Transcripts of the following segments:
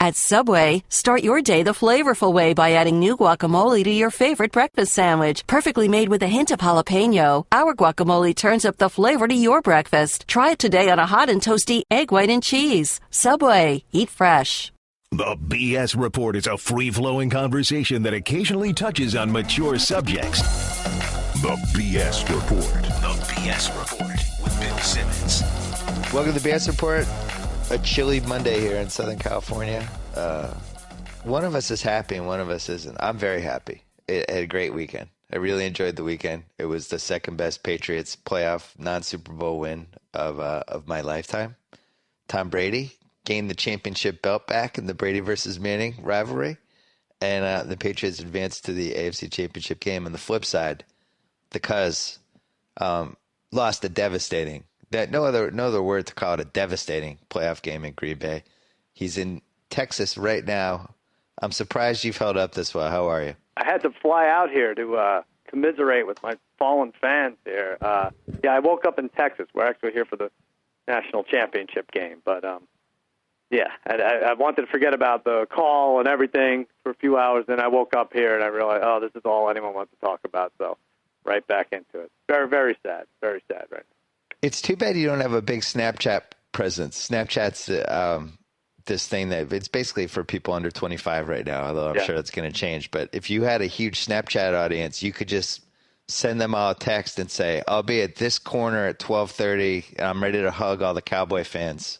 At Subway, start your day the flavorful way by adding new guacamole to your favorite breakfast sandwich. Perfectly made with a hint of jalapeno, our guacamole turns up the flavor to your breakfast. Try it today on a hot and toasty egg, white, and cheese. Subway, eat fresh. The BS Report is a free-flowing conversation that occasionally touches on mature subjects. The BS Report. The BS Report with Bill Simmons. Welcome to the BS Report. A chilly Monday here in Southern California. One of us is happy and one of us isn't. I'm very happy. It had a great weekend. I really enjoyed the weekend. It was the second best Patriots playoff non-Super Bowl win of my lifetime. Tom Brady gained the championship belt back in the Brady versus Manning rivalry, and the Patriots advanced to the AFC Championship game. On the flip side, the Cuz lost a devastating. No other word to call it, a devastating playoff game in Green Bay. He's in Texas right now. I'm surprised you've held up this well. How are you? I had to fly out here to commiserate with my fallen fans here. I woke up in Texas. We're actually here for the national championship game. But, I wanted to forget about the call and everything for a few hours. Then I woke up here and I realized, this is all anyone wants to talk about. So right back into it. Very, very sad. Very sad right now. It's too bad you don't have a big Snapchat presence. Snapchat's this thing that it's basically for people under 25 right now, although I'm sure that's going to change. But if you had a huge Snapchat audience, you could just send them all a text and say, I'll be at this corner at 12:30, and I'm ready to hug all the Cowboy fans.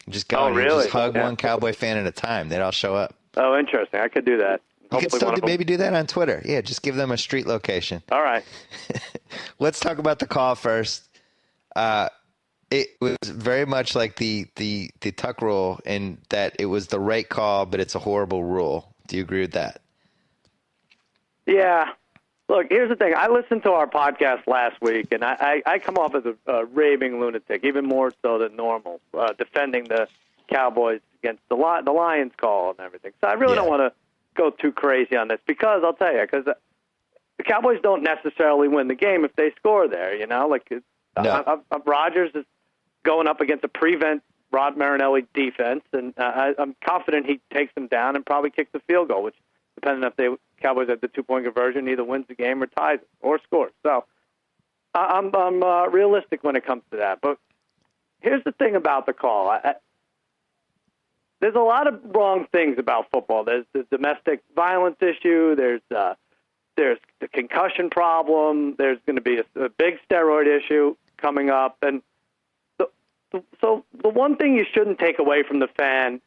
Just go and just hug one Cowboy fan at a time. They'd all show up. Oh, interesting. I could do that. You could still maybe do that on Twitter. Yeah, just give them a street location. All right. Let's talk about the call first. It was very much like the Tuck rule in that it was the right call, but it's a horrible rule. Do you agree with that? Yeah. Look, here's the thing. I listened to our podcast last week, and I come off as a raving lunatic, even more so than normal, defending the Cowboys against the Lions call and everything. So I really don't want to go too crazy on this because I'll tell you, because the Cowboys don't necessarily win the game if they score there, Rodgers is going up against a prevent Rod Marinelli defense, and I'm confident he takes them down and probably kicks the field goal, which, depending if the Cowboys at the 2-point conversion, either wins the game or ties it or scores. So I'm realistic when it comes to that. But here's the thing about the call. There's a lot of wrong things about football. There's the domestic violence issue. There's the concussion problem. There's going to be a big steroid issue coming up. And so the one thing you shouldn't take away from the fan,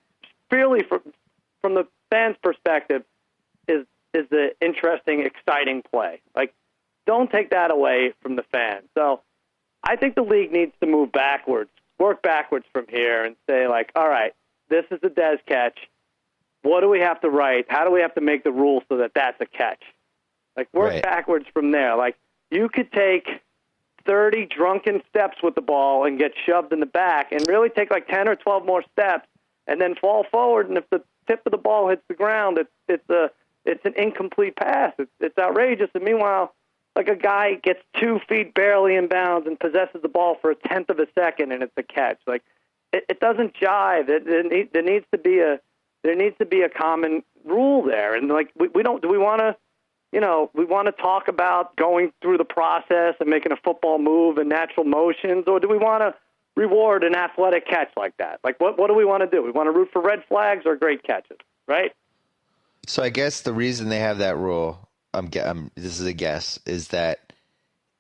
purely from the fan's perspective, is the interesting, exciting play. Like, don't take that away from the fan. So I think the league needs to move backwards, work backwards from here and say, like, all right, this is a Dez catch. What do we have to write? How do we have to make the rule so that that's a catch? Like, work backwards from there. Like, you could take 30 drunken steps with the ball and get shoved in the back and really take like 10 or 12 more steps and then fall forward. And if the tip of the ball hits the ground, it's an incomplete pass. It's outrageous. And meanwhile, like, a guy gets 2 feet barely in bounds and possesses the ball for a tenth of a second and it's a catch. Like, it doesn't jive. There needs to be a common rule there. And like, we want to talk about going through the process and making a football move and natural motions, or do we want to reward an athletic catch like that? Like, what do we want to do? We want to root for red flags or great catches, right? So I guess the reason they have that rule, this is a guess, is that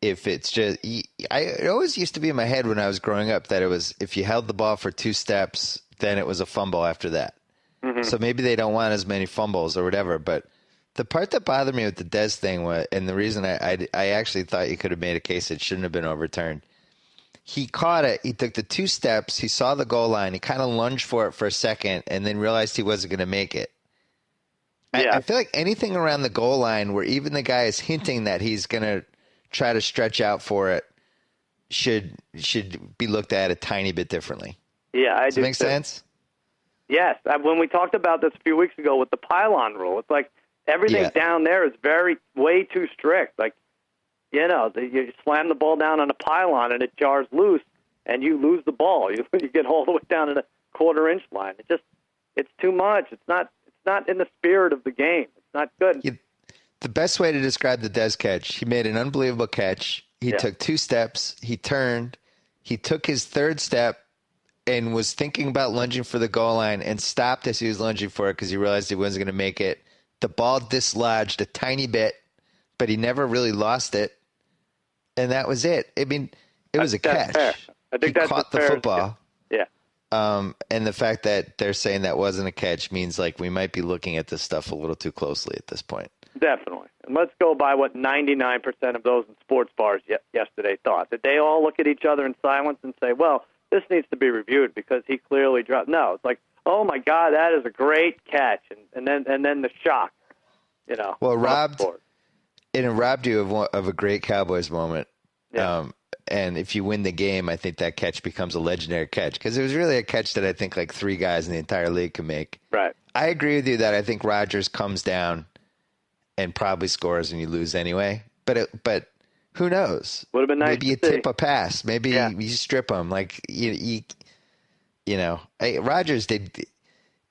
if it's just, it always used to be in my head when I was growing up that it was if you held the ball for 2 steps, then it was a fumble after that. Mm-hmm. So maybe they don't want as many fumbles or whatever, but the part that bothered me with the Dez thing was, and the reason I actually thought you could have made a case it shouldn't have been overturned, he caught it, he took the 2 steps, he saw the goal line, he kind of lunged for it for a second, and then realized he wasn't going to make it. Yeah. I feel like anything around the goal line where even the guy is hinting that he's going to try to stretch out for it should be looked at a tiny bit differently. Yeah, Does that make sense? Yes. When we talked about this a few weeks ago with the pylon rule, it's like everything down there is way too strict. Like, you slam the ball down on a pylon and it jars loose and you lose the ball. You get all the way down to the quarter-inch line. It's too much. It's not in the spirit of the game. It's not good. The best way to describe the Dez catch, he made an unbelievable catch. He took 2 steps. He turned. He took his 3rd step and was thinking about lunging for the goal line and stopped as he was lunging for it because he realized he wasn't going to make it. The ball dislodged a tiny bit, but he never really lost it. And that was it. I mean, it was a catch. Fair. I think he caught the football. Yeah. And the fact that they're saying that wasn't a catch means like we might be looking at this stuff a little too closely at this point. Definitely. And let's go by what 99% of those in sports bars yesterday thought. Did they all look at each other in silence and say, well, this needs to be reviewed because he clearly dropped? No, it's like, oh, my God, that is a great catch. And then the shock, Well, it robbed you of a great Cowboys moment. Yeah. And if you win the game, I think that catch becomes a legendary catch because it was really a catch that I think like 3 guys in the entire league can make. Right. I agree with you that I think Rodgers comes down and probably scores and you lose anyway. But who knows? Would have been nice. Maybe you tip a pass. Maybe you strip him. Like Rodgers did.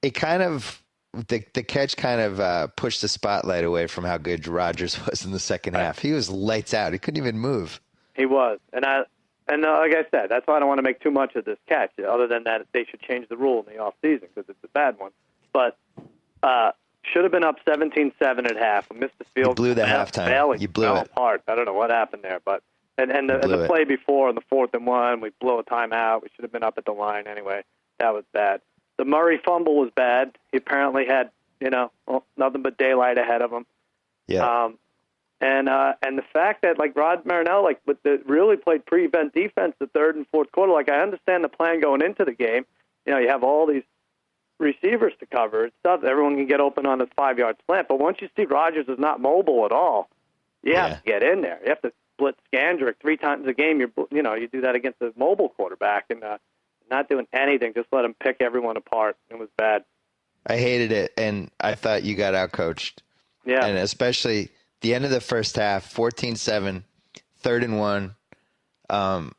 It kind of the catch kind of pushed the spotlight away from how good Rodgers was in the second half. He was lights out. He couldn't even move. He was, and like I said, that's why I don't want to make too much of this catch. Other than that, they should change the rule in the off season because it's a bad one. But should have been up 17-7 at half. We missed the field. You blew the halftime. You blew it apart. I don't know what happened there, but and the play before on the 4th and 1, we blew a timeout. We should have been up at the line anyway. That was bad. The Murray fumble was bad. He apparently had nothing but daylight ahead of him. Yeah. And the fact that like Rod Marinell really played prevent defense the 3rd and 4th quarter. Like I understand the plan going into the game. You have all these receivers to cover and stuff. Everyone can get open on this 5-yard slant. But once you see Rodgers is not mobile at all, you have to get in there. You have to split Skandrick 3 times a game. You do that against a mobile quarterback and not doing anything. Just let him pick everyone apart. It was bad. I hated it, and I thought you got outcoached. Yeah, and especially the end of the first half, 14-7, 3rd and 1,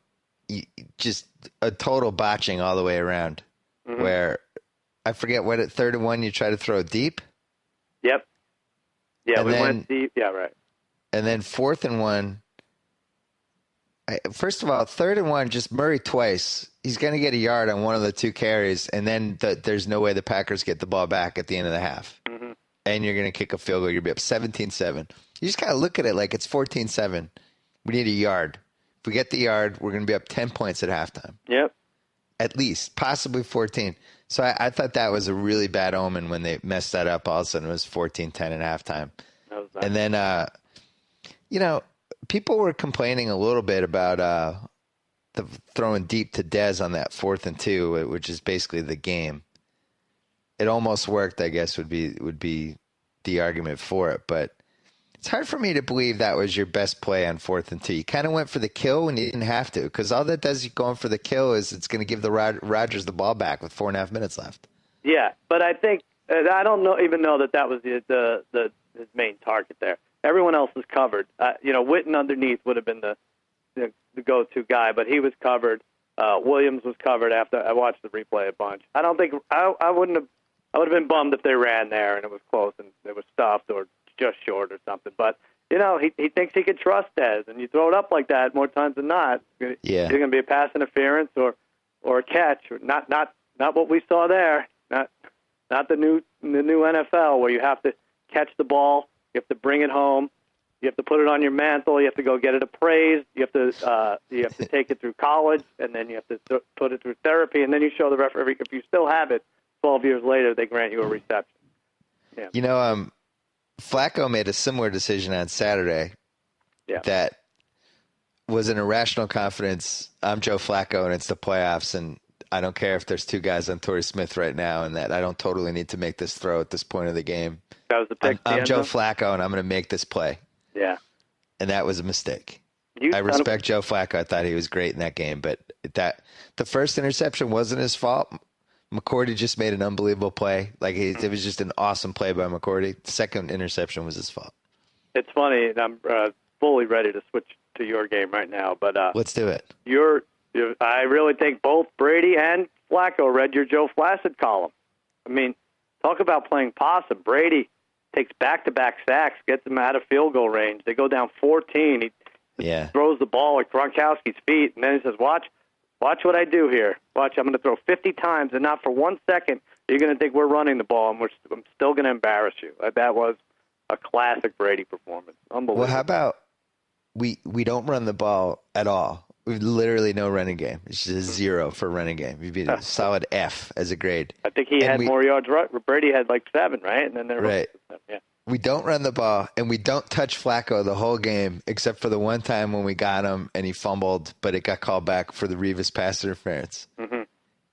just a total botching all the way around. Mm-hmm. Where I forget what at 3rd and 1 you try to throw deep. Yep. Yeah, and we went deep. Yeah, right. And then 4th and 1. First of all, 3rd and 1, just Murray twice. He's going to get a yard on one of the 2 carries, and then there's no way the Packers get the ball back at the end of the half. Mm-hmm. And you're going to kick a field goal. You'll be up 17-7. You just kind of look at it like it's 14-7. We need a yard. If we get the yard, we're going to be up 10 points at halftime. Yep. At least, possibly 14. So I thought that was a really bad omen when they messed that up. All of a sudden, it was 14-10 at halftime. That was nice. And then, people were complaining a little bit about the throwing deep to Dez on that 4th and 2, which is basically the game. It almost worked, I guess, would be the argument for it. But it's hard for me to believe that was your best play on 4th and 2. You kind of went for the kill when you didn't have to, because all that does going for the kill is it's going to give the Rodgers the ball back with 4.5 minutes left. Yeah, but I think I don't even know that was his main target there. Everyone else was covered. Witten underneath would have been the go-to guy, but he was covered. Williams was covered after I watched the replay a bunch. I don't think I would have been bummed if they ran there and it was close and it was stuffed or just short or something. But he thinks he could trust Dez, and you throw it up like that more times than not. It's going to be a pass interference or a catch. Not what we saw there. Not the new NFL where you have to catch the ball, you have to bring it home, you have to put it on your mantle, you have to go get it appraised, you have to take it through college, and then you have to put it through therapy, and then you show the referee. If you still have it 12 years later, they grant you a reception. Yeah. Flacco made a similar decision on Saturday. Yeah. That was an irrational confidence. I'm Joe Flacco, and it's the playoffs, and I don't care if there's 2 guys on Torrey Smith right now, and that I don't totally need to make this throw at this point of the game. That was the pick. I'm Joe Flacco, and I'm going to make this play. Yeah. And that was a mistake. I respect Joe Flacco. I thought he was great in that game, but the first interception wasn't his fault. McCourty just made an unbelievable play. It was just an awesome play by McCourty. The second interception was his fault. It's funny, and I'm fully ready to switch to your game right now. But let's do it. I really think both Brady and Flacco read your Joe Flacid column I mean, talk about playing possum. Brady takes back-to-back sacks, gets them out of field goal range. They go down 14. He throws the ball at Gronkowski's feet, and then he says, watch what I do here. Watch, I'm going to throw 50 times, and not for 1 second you're going to think we're running the ball, and I'm still going to embarrass you. That was a classic Brady performance. Unbelievable. Well, how about we don't run the ball at all? We've literally no running game. It's just a 0 for running game. You'd be a solid F as a grade. I think he had more yards. Brady had like 7, right? And then right. Yeah. We don't run the ball, and we don't touch Flacco the whole game, except for the one time when we got him and he fumbled, but it got called back for the Revis pass interference. Mm-hmm.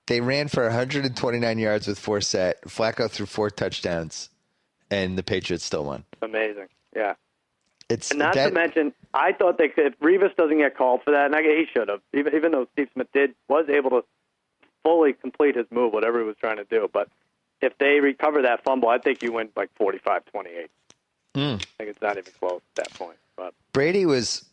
They ran for 129 yards with 4 set. Flacco threw 4 touchdowns, and the Patriots still won. Amazing. Yeah. And not to mention, I thought they could. If Revis doesn't get called for that, and he should have, even though Steve Smith was able to fully complete his move, whatever he was trying to do. But if they recover that fumble, I think you win like 45-28. I think it's not even close at that point. But Brady was,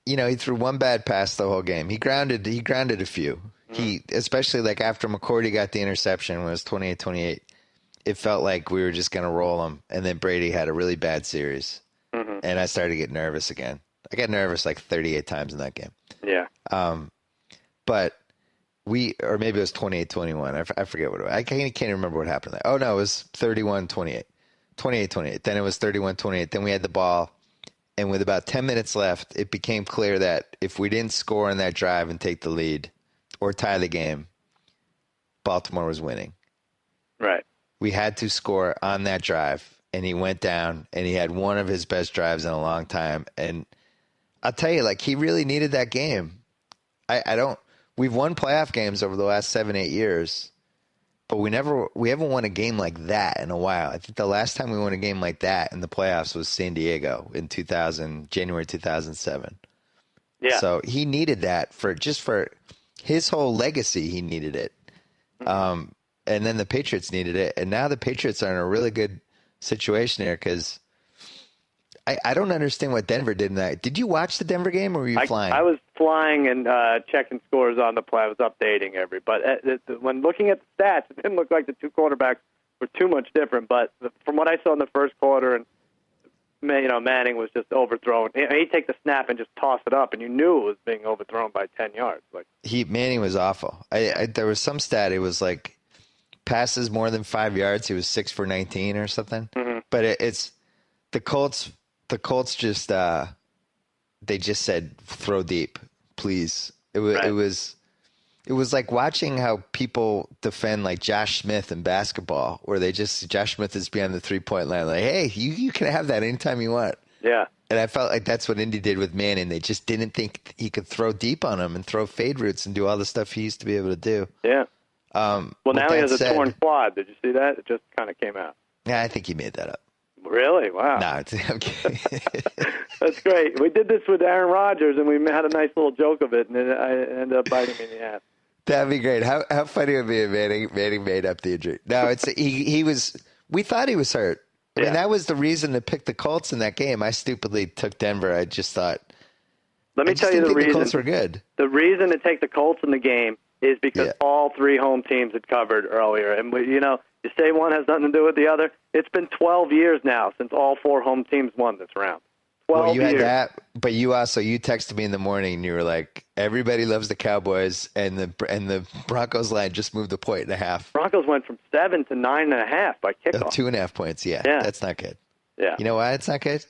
he threw one bad pass the whole game. He grounded a few. He, especially like after McCourty got the interception when it was 28-28, it felt like we were just going to roll him. And then Brady had a really bad series. Mm-hmm. And I started to get nervous again. I got nervous like 38 times in that game. Yeah. But or maybe it was 28-21. I forget what it was. I can't remember what happened. Oh, no, it was 31-28. 28-28. Then it was 31-28. Then we had the ball. And with about 10 minutes left, it became clear that if we didn't score on that drive and take the lead or tie the game, Baltimore was winning. Right. We had to score on that drive, and he went down, and he had one of his best drives in a long time. And I'll tell you, like, he really needed that game. We've won playoff games over the last 7-8 years, but we haven't won a game like that in a while. I think the last time we won a game like that in the playoffs was San Diego in January 2007. Yeah. So he needed that for his whole legacy. He needed it. And then the Patriots needed it. And now the Patriots are in a really good situation here because I don't understand what Denver did in that. Did you watch the Denver game or were you flying? I was flying and checking scores on the play. I was updating But when looking at the stats, it didn't look like the two quarterbacks were too much different. But from what I saw in the first quarter, and Manning was just overthrown. He'd take the snap and just toss it up, and you knew it was being overthrown by 10 yards. Manning was awful. There was some stat. It was like passes more than 5 yards. He was 6 for 19 or something. Mm-hmm. But it's the Colts. The Colts just they just said throw deep, please. It was like watching how people defend like Josh Smith in basketball, where Josh Smith is beyond the 3-point line, like, hey, you can have that anytime you want. Yeah. And I felt like that's what Indy did with Manning. They just didn't think he could throw deep on him and throw fade routes and do all the stuff he used to be able to do. Yeah. Well, now he has a torn quad. Did you see that? It just kind of came out. Yeah, I think he made that up. Really? Wow. No, I'm kidding. That's great. We did this with Aaron Rodgers, and we had a nice little joke of it, and then I ended up biting me in the ass. That'd be great. How funny would it be if Manning made up the injury? No, it's he was. We thought he was hurt. I mean, that was the reason to pick the Colts in that game. I stupidly took Denver. I just thought. Let me tell you the reason. The Colts were good. The reason to take the Colts in the game is because all 3 home teams had covered earlier, and you say one has nothing to do with the other. It's been 12 years now since all 4 home teams won this round. 12 years. Had that, but you texted me in the morning and you were like, everybody loves the Cowboys, and the Broncos line just moved a 1.5. Broncos went from 7 to 9.5 by kickoff. 2.5 points. Yeah, that's not good. Yeah. You know why it's not good?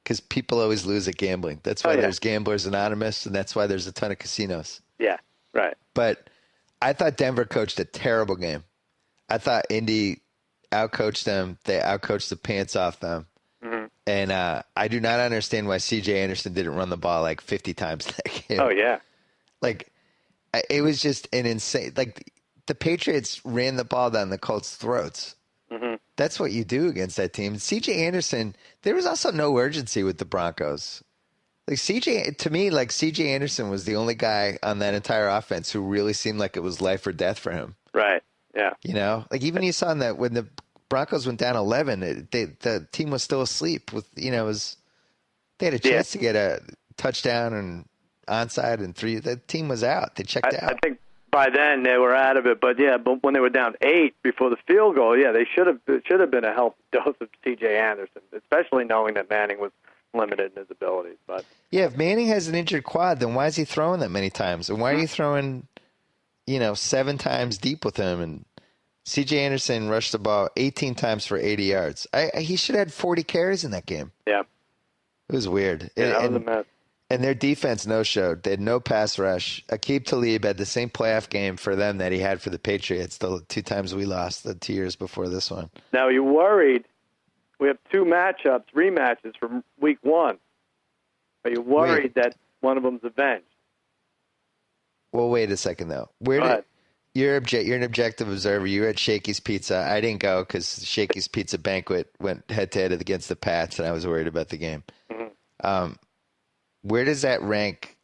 Because people always lose at gambling. That's why there's Gamblers Anonymous, and that's why there's a ton of casinos. Yeah, right. But I thought Denver coached a terrible game. I thought Indy outcoached them. They outcoached the pants off them. Mm-hmm. And I do not understand why C.J. Anderson didn't run the ball like 50 times in that game. Oh, yeah. Like, it was just an insane – like, the Patriots ran the ball down the Colts' throats. Mm-hmm. That's what you do against that team. C.J. Anderson – there was also no urgency with the Broncos. Like, to me, C.J. Anderson was the only guy on that entire offense who really seemed like it was life or death for him. Right. Yeah. Like even you saw in that when the Broncos went down 11, the team was still asleep. They had a chance to get a touchdown and onside and 3. The team was out. They checked out. I think by then they were out of it. But when they were down 8 before the field goal, it should have been a healthy dose of C.J. Anderson, especially knowing that Manning was limited in his abilities. But if Manning has an injured quad, then why is he throwing that many times? And why are you throwing, 7 times deep with him? And C.J. Anderson rushed the ball 18 times for 80 yards. He should have had 40 carries in that game. Yeah. It was weird. Yeah, that was a mess. And their defense no-showed. They had no pass rush. Aqib Talib had the same playoff game for them that he had for the Patriots the 2 times we lost the 2 years before this one. Now, you worried? We have 2 rematches from week 1. Are you worried that one of them's avenged? Well, wait a second, though. You're an objective observer. You were at Shakey's Pizza. I didn't go because Shakey's Pizza Banquet went head-to-head against the Pats, and I was worried about the game. Mm-hmm. Where does that rank?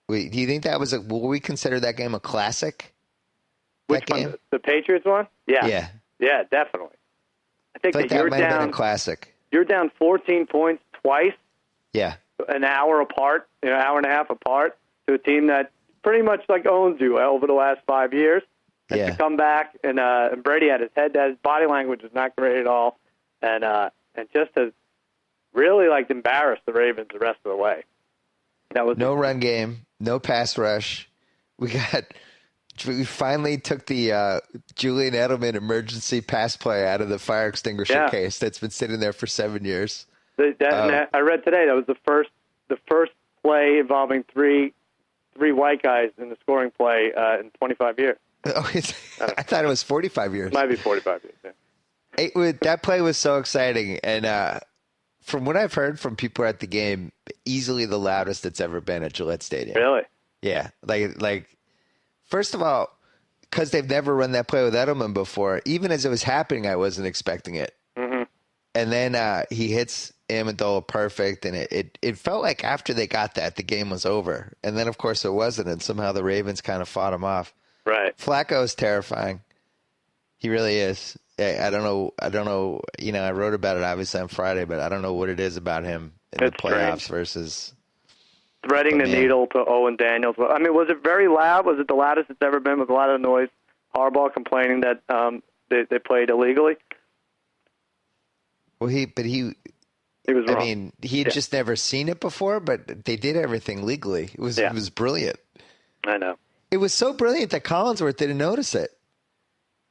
Do you think that was will we consider that game a classic? Which game? The Patriots one? Yeah. Yeah, definitely. I think that might have been a classic. You're down 14 points twice. Yeah. An hour apart, hour and a half apart, to a team that pretty much owns you over the last 5 years. And to come back and Brady had his body language was not great at all, and just to really embarrass the Ravens the rest of the way. That was no run game, no pass rush. We finally took the Julian Edelman emergency pass play out of the fire extinguisher case that's been sitting there for 7 years. I read today that was the first play involving three white guys in the scoring play in 25 years. Oh, I thought it was 45 years. Might be 45 years. Yeah. That play was so exciting, and from what I've heard from people at the game, easily the loudest it's ever been at Gillette Stadium. Really? Yeah. First of all, because they've never run that play with Edelman before, even as it was happening, I wasn't expecting it. Mm-hmm. And then he hits Amendola perfect, and it felt like after they got that, the game was over. And then, of course, it wasn't, and somehow the Ravens kind of fought him off. Right. Flacco is terrifying. He really is. I don't know. I wrote about it obviously on Friday, but I don't know what it is about him in the playoffs versus threading the needle to Owen Daniels. I mean, was it very loud? Was it the loudest it's ever been? Was a lot of noise? Harbaugh complaining that they played illegally. Well, he was wrong. I mean, he had just never seen it before, but they did everything legally. It was brilliant. I know. It was so brilliant that Collinsworth didn't notice it.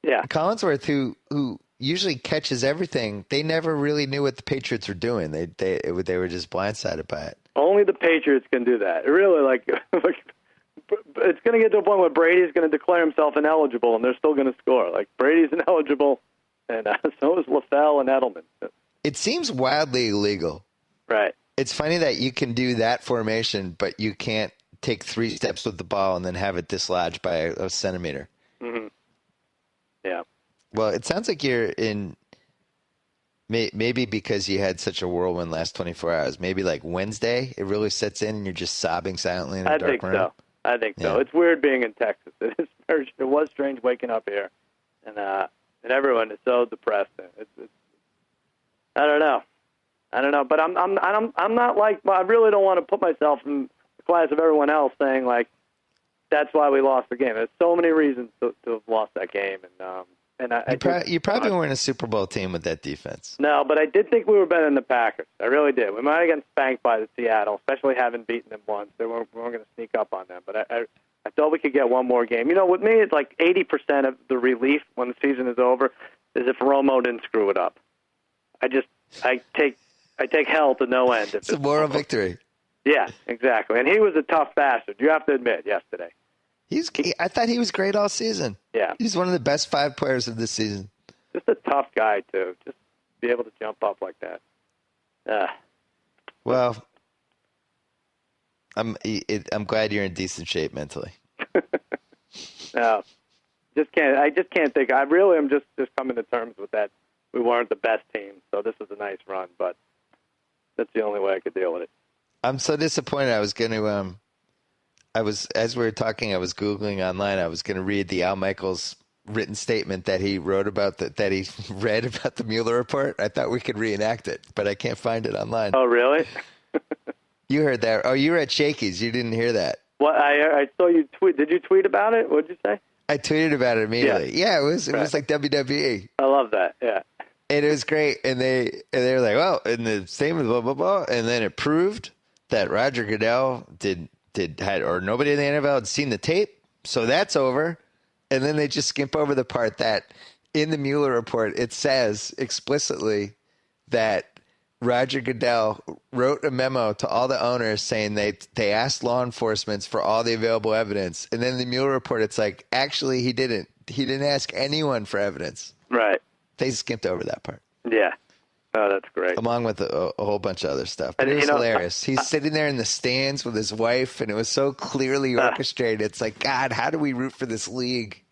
Yeah. Collinsworth, who usually catches everything, they never really knew what the Patriots were doing. They were just blindsided by it. Only the Patriots can do that. It really, it's going to get to a point where Brady's going to declare himself ineligible, and they're still going to score. Brady's ineligible, and so is LaFell and Edelman. It seems wildly illegal. Right. It's funny that you can do that formation, but you can't take 3 steps with the ball and then have it dislodged by a centimeter. Mm-hmm. Yeah. Well, it sounds like you're in maybe because you had such a whirlwind last 24 hours. Maybe Wednesday, it really sets in and you're just sobbing silently in a dark room. I think so. It's weird being in Texas. It was strange waking up here, and everyone is so depressed. I don't know, but I'm not I really don't want to put myself in the class of everyone else saying that's why we lost the game. There's so many reasons to have lost that game, you probably weren't a Super Bowl team with that defense. No, but I did think we were better than the Packers. I really did. We might have gotten spanked by the Seattle, especially having beaten them once. We weren't going to sneak up on them, but I thought we could get one more game. With me, it's 80% of the relief when the season is over is if Romo didn't screw it up. I take hell to no end. It's a moral victory. Yeah, exactly. And he was a tough bastard. You have to admit, yesterday. I thought he was great all season. Yeah. He's one of the best 5 players of this season. Just a tough guy, too. Just be able to jump up like that. Well, I'm glad you're in decent shape mentally. No. I just can't think. I really am just coming to terms with that. We weren't the best team, so this was a nice run, but that's the only way I could deal with it. I'm so disappointed. I was going to as we were talking, I was Googling online. I was going to read the Al Michaels written statement that he wrote about that he read about the Mueller report. I thought we could reenact it, but I can't find it online. Oh, really? You heard that? Oh, you were at Shakey's. You didn't hear that? Well, I saw you tweet. Did you tweet about it? What did you say? I tweeted about it immediately. Yeah, it was like WWE. I love that. Yeah. And it was great. And they were like, well, and the same as blah, blah, blah. And then it proved that Roger Goodell or nobody in the NFL had seen the tape. So that's over. And then they just skip over the part that in the Mueller report, it says explicitly that Roger Goodell wrote a memo to all the owners saying they asked law enforcement for all the available evidence. And then in the Mueller report, it's like, actually, he didn't. He didn't ask anyone for evidence. Right. They skipped over that part. Yeah. Oh, that's great. Along with a whole bunch of other stuff. But it was hilarious. He's sitting there in the stands with his wife, and it was so clearly orchestrated. It's like, God, how do we root for this league?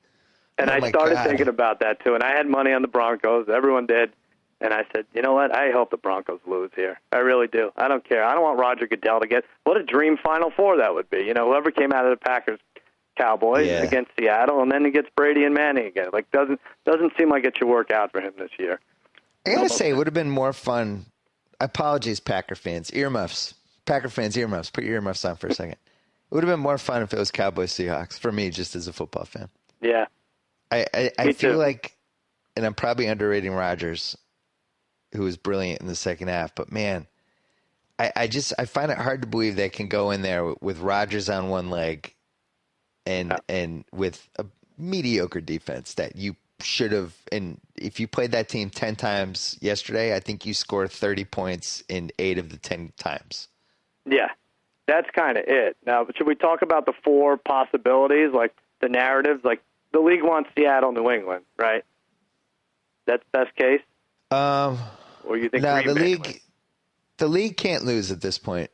And I started thinking about that, too. And I had money on the Broncos. Everyone did. And I said, you know what? I hope the Broncos lose here. I really do. I don't care. I don't want Roger Goodell to get – what a dream Final Four that would be. You know, whoever came out of the Packers – Cowboys against Seattle, and then he gets Brady and Manning again. Like doesn't seem like it should work out for him this year. I gotta say, it would have been more fun. Apologies, Packer fans. Earmuffs. Packer fans, earmuffs. Put your earmuffs on for a second. It would have been more fun if it was Cowboys Seahawks for me, just as a football fan. Yeah, I feel like, and I'm probably underrating Rodgers, who was brilliant in the second half. But man, I find it hard to believe they can go in there with Rodgers on one leg. And with a mediocre defense that you should have, and if you played that team 10 times yesterday, I think you scored 30 points in 8 of the 10 times. Yeah, that's kind of it. Now, should we talk about the 4 possibilities, like the narratives? Like the league wants Seattle, New England, right? That's best case? Or you think the league can't lose at this point.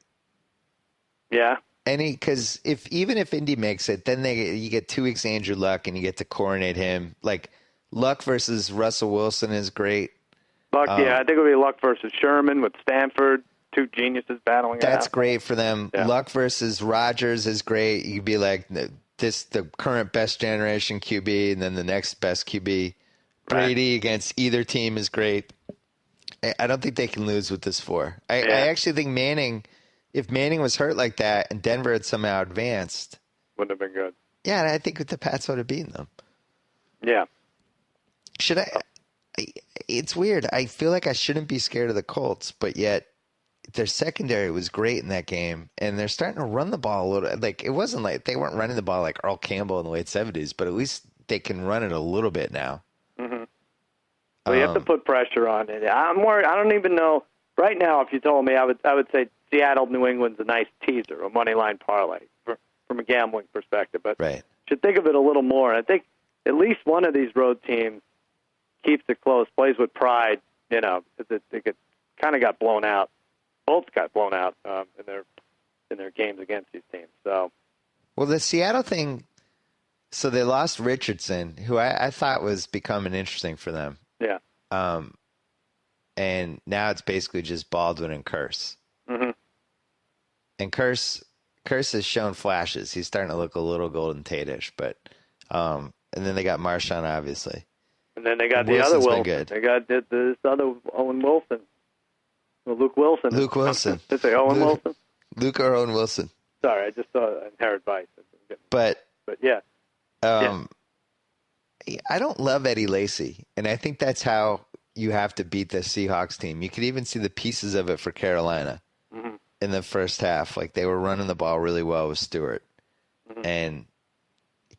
Yeah. Because even if Indy makes it, then you get 2 weeks of Andrew Luck and you get to coronate him. Like Luck versus Russell Wilson is great. Luck, I think it would be Luck versus Sherman with Stanford, 2 geniuses battling it out. That's great for them. Yeah. Luck versus Rodgers is great. You could be like the current best generation QB and then the next best QB. Brady against either team is great. I don't think they can lose with this 4. I actually think Manning. If Manning was hurt like that and Denver had somehow advanced, wouldn't have been good. Yeah, and I think the Pats would have beaten them. Yeah. Should I? It's weird. I feel like I shouldn't be scared of the Colts, but yet their secondary was great in that game, and they're starting to run the ball a little. Like it wasn't like they weren't running the ball like Earl Campbell in the late 70s, but at least they can run it a little bit now. Mm-hmm. Well, you have to put pressure on it. I'm worried. I don't even know. Right now, if you told me, I would say Seattle, New England's a nice teaser, a money line parlay from a gambling perspective. But you should think of it a little more. I think at least one of these road teams keeps it close, plays with pride. You know, because it kind of got blown out. Both got blown out in their games against these teams. So, well, the Seattle thing. So they lost Richardson, who I thought was becoming interesting for them. Yeah. And now it's basically just Baldwin and Curse. Mm-hmm. And Curse has shown flashes. He's starting to look a little Golden Tate-ish, but and then they got Marshawn, obviously. And then they got Wilson's the other Wilson. Good. They got this other Owen Wilson. Well, Luke Wilson. Luke Wilson. Did I say Owen Wilson? Luke or Owen Wilson. Sorry, I just saw Inherent Vice. But yeah. I don't love Eddie Lacy, and I think that's how you have to beat the Seahawks team. You could even see the pieces of it for Carolina in the first half. Like they were running the ball really well with Stewart and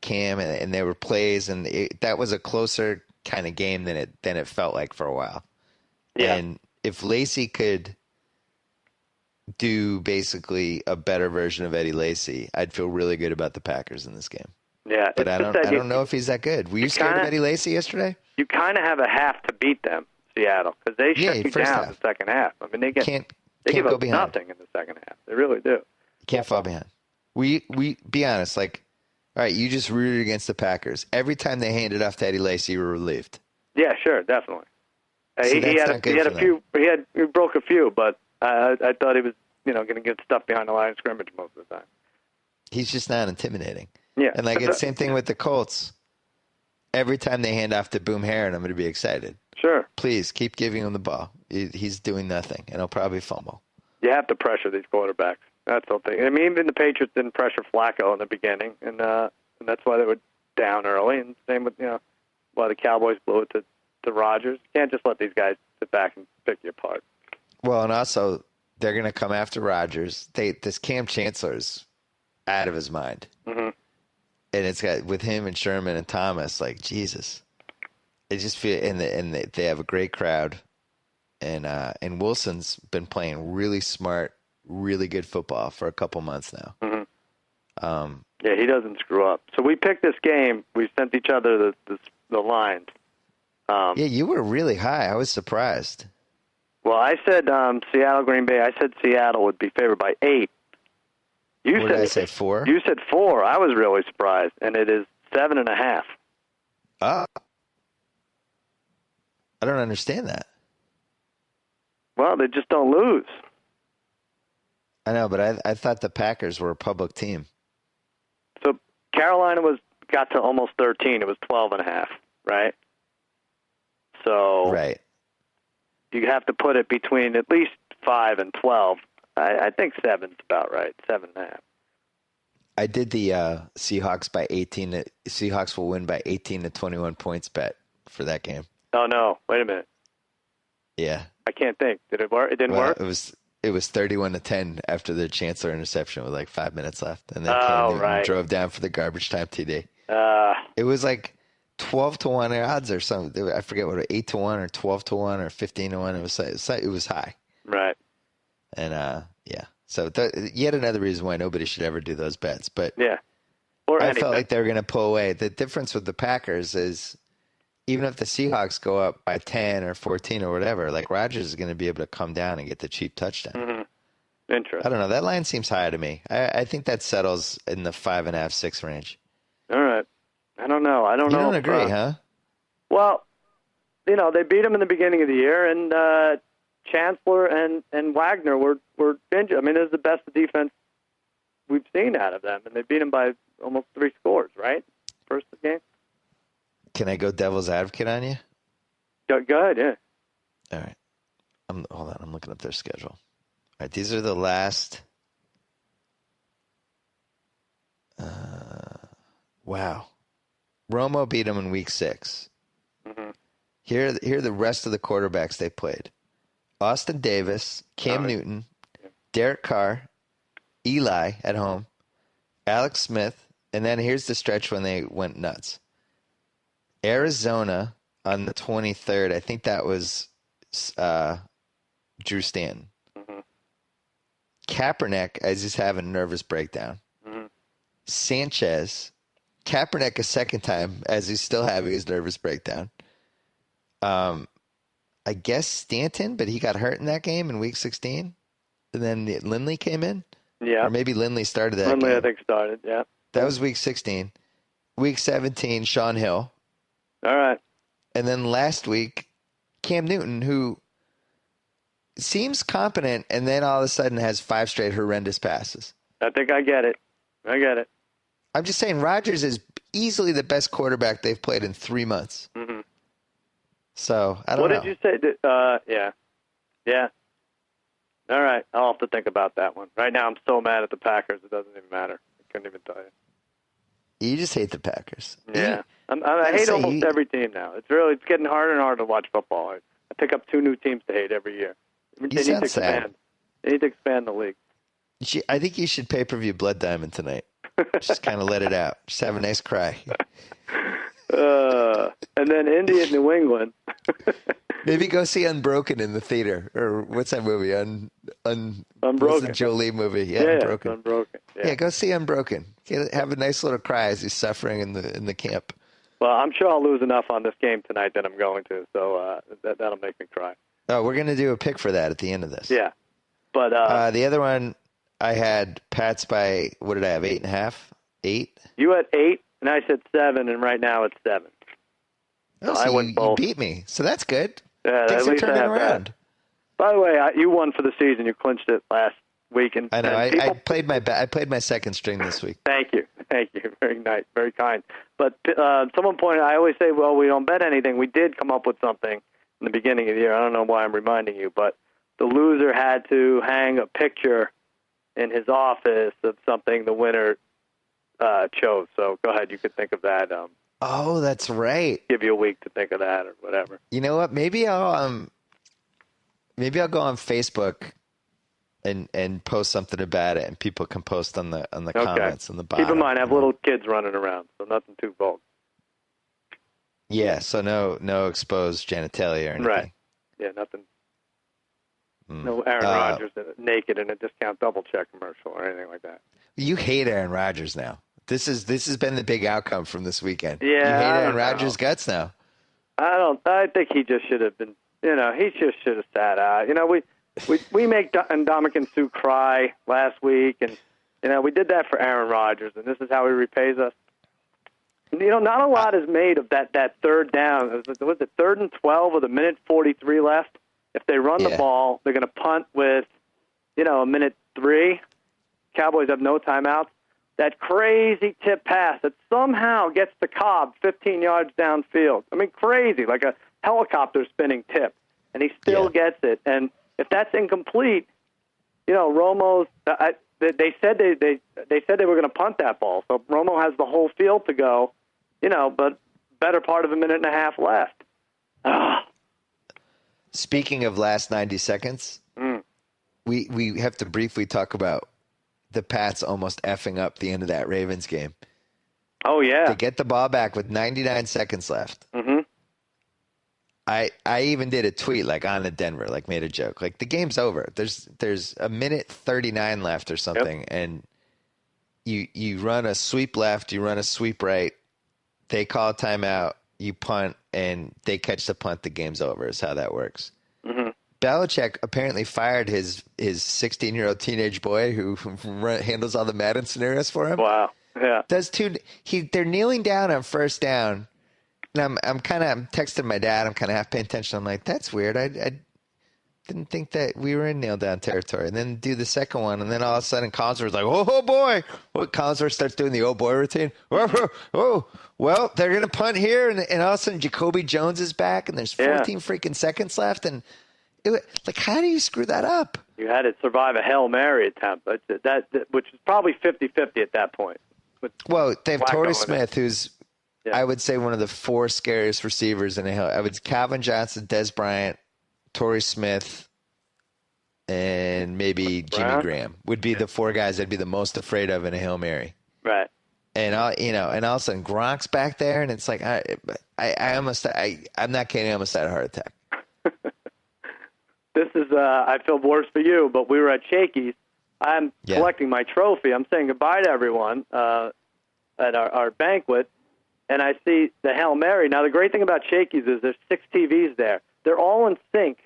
Cam, and there were plays, and that was a closer kind of game than it felt like for a while. Yeah. And if Lacy could do basically a better version of Eddie Lacy, I'd feel really good about the Packers in this game. Yeah, but I don't know if he's that good. Were you scared of Eddie Lacy yesterday? You kind of have a half to beat them, Seattle, because they shut you down in the second half. I mean, they give up nothing in the second half. They really do. You can't fall behind. We be honest. Like, all right, you just rooted against the Packers. Every time they handed off to Eddie Lacy, you were relieved. Yeah, sure, definitely. So he had a few. He broke a few, but I thought he was going to get stuff behind the line of scrimmage most of the time. He's just not intimidating. Yeah, and like it's the same thing with the Colts. Every time they hand off to Boom Herron, I'm going to be excited. Sure. Please keep giving him the ball. He's doing nothing, and he'll probably fumble. You have to pressure these quarterbacks. That's the thing. I mean, even the Patriots didn't pressure Flacco in the beginning, and that's why they were down early, and same with why the Cowboys blew it to Rodgers. You can't just let these guys sit back and pick you apart. Well, and also they're going to come after Rodgers. This Cam Chancellor's out of his mind, Mm-hmm. and it's got with him and Sherman and Thomas. Like Jesus, I just feel and they have a great crowd, and Wilson's been playing really smart, really good football for a couple months now. Mm-hmm. Yeah, he doesn't screw up. So we picked this game. We sent each other the lines. Yeah, you were really high. I was surprised. Well, I said Seattle, Green Bay. I said Seattle would be favored by 8. What did I say, 4? You said 4. I was really surprised, and it is 7.5. Oh. I don't understand that. Well, they just don't lose. I know, but I thought the Packers were a public team. So Carolina got to almost 13. It was 12.5, right? So Right. You have to put it between at least 5 and 12. I think 7's about right. 7.5. I did the Seahawks by 18. Seahawks will win by 18 to 21 points bet for that game. Oh no! Wait a minute. Yeah. I can't think. Did it work? It didn't work. It was 31-10 after the Chancellor interception with like 5 minutes left, and then Oh, Cam Newton right. drove down for the garbage time TD. It was like 12-1 odds or something. I forget what 8-1 or 12-1 or 15-1. It was high. Right. And yeah, so yet another reason why nobody should ever do those bets. But yeah, or I felt like they were going to pull away. The difference with the Packers is even if the Seahawks go up by 10 or 14 or whatever, like Rodgers is going to be able to come down and get the cheap touchdown. Mm-hmm. Interesting. I don't know. That line seems high to me. I think that settles in the 5.5, 6 range. All right. I don't know. You don't agree, huh? Well, they beat him in the beginning of the year, and Chancellor and Wagner were injured. I mean, it was the best defense we've seen out of them, and they beat him by almost 3 scores, right? First game. Can I go devil's advocate on you? Go ahead, yeah. All right. Hold on. I'm looking up their schedule. All right. These are the last. Wow. Romo beat them in week 6. Mm-hmm. Here are the rest of the quarterbacks they played. Austin Davis, Cam Newton, Derek Carr, Eli at home, Alex Smith, and then here's the stretch when they went nuts. Arizona on the 23rd. I think that was Drew Stanton. Mm-hmm. Kaepernick as he's having a nervous breakdown. Mm-hmm. Sanchez. Kaepernick a second time as he's still having his nervous breakdown. I guess Stanton, but he got hurt in that game in week 16. And then Lindley came in. Yeah. Or maybe Lindley started that Lindley, game. I think, started, yeah. That was week 16. Week 17, Sean Hill. All right. And then last week, Cam Newton, who seems competent and then all of a sudden has 5 straight horrendous passes. I think I get it. I'm just saying Rodgers is easily the best quarterback they've played in 3 months. Mm-hmm. So, I don't know. What did you say? Yeah. All right. I'll have to think about that one. Right now I'm so mad at the Packers, it doesn't even matter. I couldn't even tell you. You just hate the Packers. Yeah. I hate almost every team now. It's getting harder and harder to watch football. I pick up 2 new teams to hate every year. They need to expand. Sad. They need to expand the league. I think you should pay-per-view Blood Diamond tonight. Just kind of let it out. Just have a nice cry. And then Indy at New England. Maybe go see Unbroken in the theater. Or what's that movie? Unbroken. What's the Jolie movie? Yeah, Unbroken. Unbroken. Yeah, go see Unbroken. Have a nice little cry as he's suffering in the camp. Well, I'm sure I'll lose enough on this game tonight that I'm going to, so that'll make me cry. Oh, we're going to do a pick for that at the end of this. Yeah. But the other one, I had Pats by, what did I have, 8.5? 8? You had 8, and I said 7, and right now it's 7. Oh, so you beat me. So that's good. Yeah, Things at are least turning I have around. That. By the way, you won for the season. You clinched it last week. And, I know. and I played my second string this week. Thank you. Very nice. Very kind. But someone pointed, I always say, well, we don't bet anything. We did come up with something in the beginning of the year. I don't know why I'm reminding you, but the loser had to hang a picture in his office of something the winner chose. So go ahead. You could think of that. Oh, that's right. Give you a week to think of that or whatever. You know what? Maybe I'll go on Facebook and post something about it, and people can post on the comments on the bottom. Keep in mind, I have little kids running around, so nothing too bold. Yeah, so no exposed genitalia or anything. Right. Yeah, nothing. No Aaron Rodgers naked in a discount double check commercial or anything like that. You hate Aaron Rodgers now. This has been the big outcome from this weekend. Yeah, you hate Aaron Rodgers' guts now. I think he just should have been. He just should have sat out. We make Ndamukong Suh cry last week, and we did that for Aaron Rodgers, and this is how he repays us. Not a lot is made of that third down. Was it 3rd and 12 with 1:43 left? If they run the ball, they're going to punt with, a minute 3. Cowboys have no timeouts. That crazy tip pass that somehow gets to Cobb 15 yards downfield. I mean, crazy, like a helicopter spinning tip, and he still gets it. And if that's incomplete, Romo's. They said they were going to punt that ball, so Romo has the whole field to go. But better part of a minute and a half left. Speaking of last 90 seconds, we have to briefly talk about the Pats almost effing up the end of that Ravens game. Oh, yeah. They get the ball back with 99 seconds left. Mm-hmm. I even did a tweet on the Denver, made a joke. The game's over. There's a minute 39 left or something, and you run a sweep left, you run a sweep right, they call a timeout, you punt, and they catch the punt, the game's over is how that works. Mm-hmm. Belichick apparently fired his 16-year-old teenage boy who handles all the Madden scenarios for him. Wow. Yeah. They're kneeling down on first down, and I'm texting my dad. I'm kind of half paying attention. I'm like, that's weird. I didn't think that we were in kneel down territory. And then do the second one, and then all of a sudden Collinsworth's like, oh boy. Well, Collinsworth starts doing the oh boy routine. Oh, well, they're gonna punt here, and all of a sudden Jacoby Jones is back, and there's 14 freaking seconds left, and how do you screw that up? You had to survive a Hail Mary attempt, which is probably 50-50 at that point. Well, they have Torrey Smith, who's I would say one of the 4 scariest receivers in the hill. I would Calvin Johnson, Des Bryant, Torrey Smith, and maybe Jimmy Graham would be the 4 guys I'd be the most afraid of in a Hail Mary. Right. And all of a sudden Gronk's back there, and it's like I'm not kidding, I almost had a heart attack. This is I feel worse for you, but we were at Shakey's. I'm collecting my trophy. I'm saying goodbye to everyone at our banquet, and I see the Hail Mary. Now, the great thing about Shakey's is there's 6 TVs there. They're all in sync.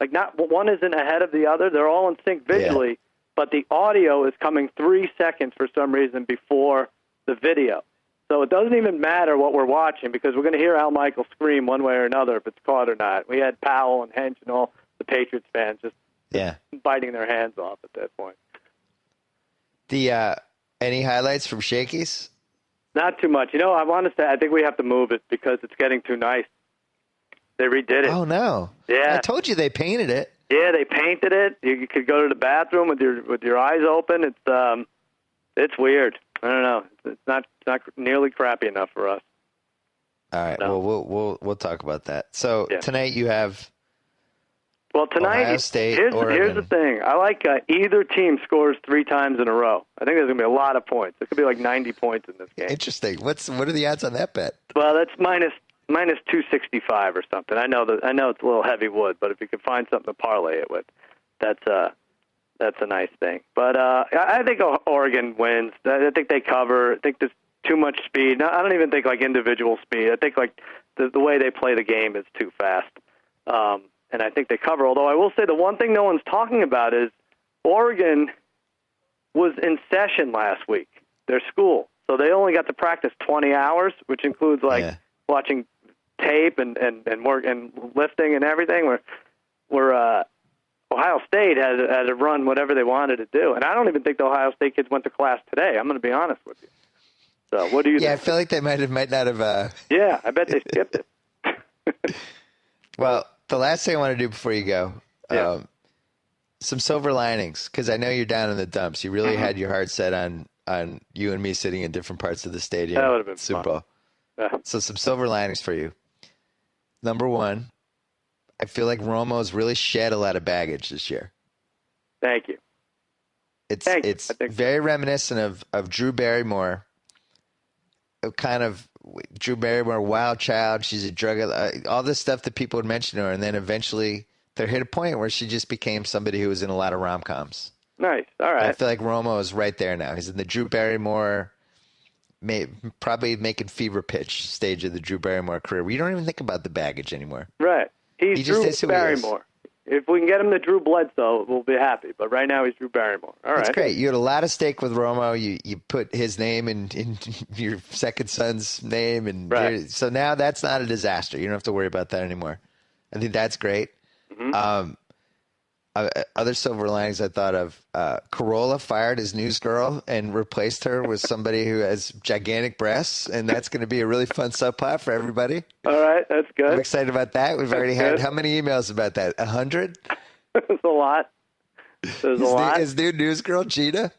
Not one isn't ahead of the other. They're all in sync visually, but the audio is coming 3 seconds for some reason before the video. So it doesn't even matter what we're watching because we're going to hear Al Michaels scream one way or another if it's caught or not. We had Powell and Hench and all the Patriots fans just biting their hands off at that point. Any highlights from Shakey's? Not too much. I want to say I think we have to move it because it's getting too nice. They redid it. Oh no! Yeah, I told you they painted it. Yeah, they painted it. You could go to the bathroom with your eyes open. It's weird. I don't know. It's not nearly crappy enough for us. All right. No. Well, we'll talk about that. So tonight you have. Well, tonight, Ohio State, here's the thing. I like either team scores 3 times in a row. I think there's going to be a lot of points. It could be 90 points in this game. Interesting. What are the odds on that bet? Well, that's minus 265 or something. I know it's a little heavy wood, but if you can find something to parlay it with, that's a nice thing. But I think Oregon wins. I think they cover. I think there's too much speed. I don't even think individual speed. I think the way they play the game is too fast. And I think they cover. Although I will say the one thing no one's talking about is Oregon was in session last week, their school. So they only got to practice 20 hours, which includes watching tape and work and lifting and everything. Where Ohio State had to run whatever they wanted to do. And I don't even think the Ohio State kids went to class today. I'm going to be honest with you. So what do you think? I feel like they might not have. Yeah, I bet they skipped it. Well, the last thing I want to do before you go, some silver linings, because I know you're down in the dumps. You really had your heart set on on you and me sitting in different parts of the stadium. That would have been Super fun. Bowl. Yeah. So some silver linings for you. Number one, I feel like Romo's really shed a lot of baggage this year. Thank you. It's I think very reminiscent of Drew Barrymore. Kind of Drew Barrymore, wild child. She's a drug, all this stuff that people would mention to her, and then eventually there hit a point where she just became somebody who was in a lot of rom-coms. Nice. All right. And I feel like Romo is right there now. He's in the Drew Barrymore, probably making fever pitch stage of the Drew Barrymore career. We don't even think about the baggage anymore. Right. He's He just Drew is who he is. Barrymore. If we can get him to Drew Bledsoe, we'll be happy. But right now he's Drew Barrymore. All right. That's great. You had a lot of stake with Romo. You put his name in your second son's name, and Right. so now that's not a disaster. You don't have to worry about that anymore. I think that's great. Mm-hmm. Other silver linings I thought of, Corolla fired his news girl and replaced her with somebody who has gigantic breasts, and that's going to be a really fun subplot for everybody. All right. That's good. I'm excited about that. We've already had how many emails about that? 100? There's a lot. There's a lot. His new news girl, Gina?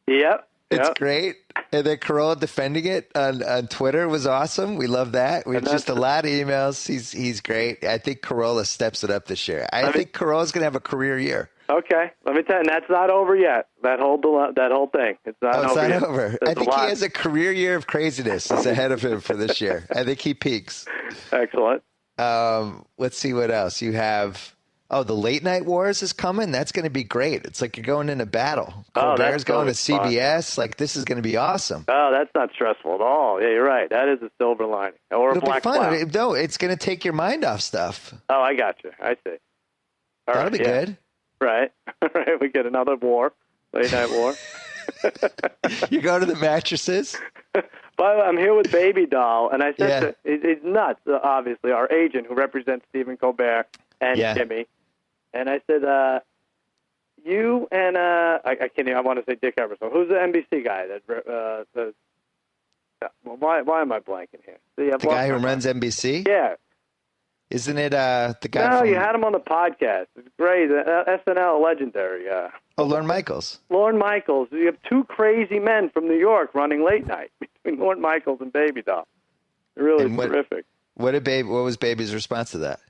Yep. It's Yep. great. And then Corolla defending it on Twitter was awesome. We love that. We have just a lot of emails. He's great. I think Corolla steps it up this year. I think Corolla's going to have a career year. Okay. Let me tell you, and that's not over yet. That whole thing. It's not over It's yet. not over. There's I think he has a career year of craziness is ahead of him for this year. I think he peaks. Excellent. Let's see what else. You have the Late Night Wars is coming. That's going to be great. It's like you're going in a battle. Colbert's going to CBS. Like, this is going to be awesome. Oh, that's not stressful at all. Yeah, you're right. That is a silver lining. Or a It'll be black fun. cloud. No, it's going to take your mind off stuff. Oh, I got you. I see. All That'll right, be yeah. good. Right. All right. We get another war. Late night war. You go to the mattresses. But I'm here with Baby Doll, and I said Yeah. it's nuts, obviously, our agent who represents Stephen Colbert and Yeah. Jimmy. And I said, you and, I can't even, I want to say Dick Ebersol. Who's the NBC guy? Why am I blanking here? See, The guy who runs NBC? Yeah. Isn't it the guy No, from... you had him on the podcast. It's great. SNL legendary. Lorne Michaels. Lorne Michaels. You have two crazy men from New York running late night between Lorne Michaels and Baby Doll. Really And terrific. What was Baby's response to that?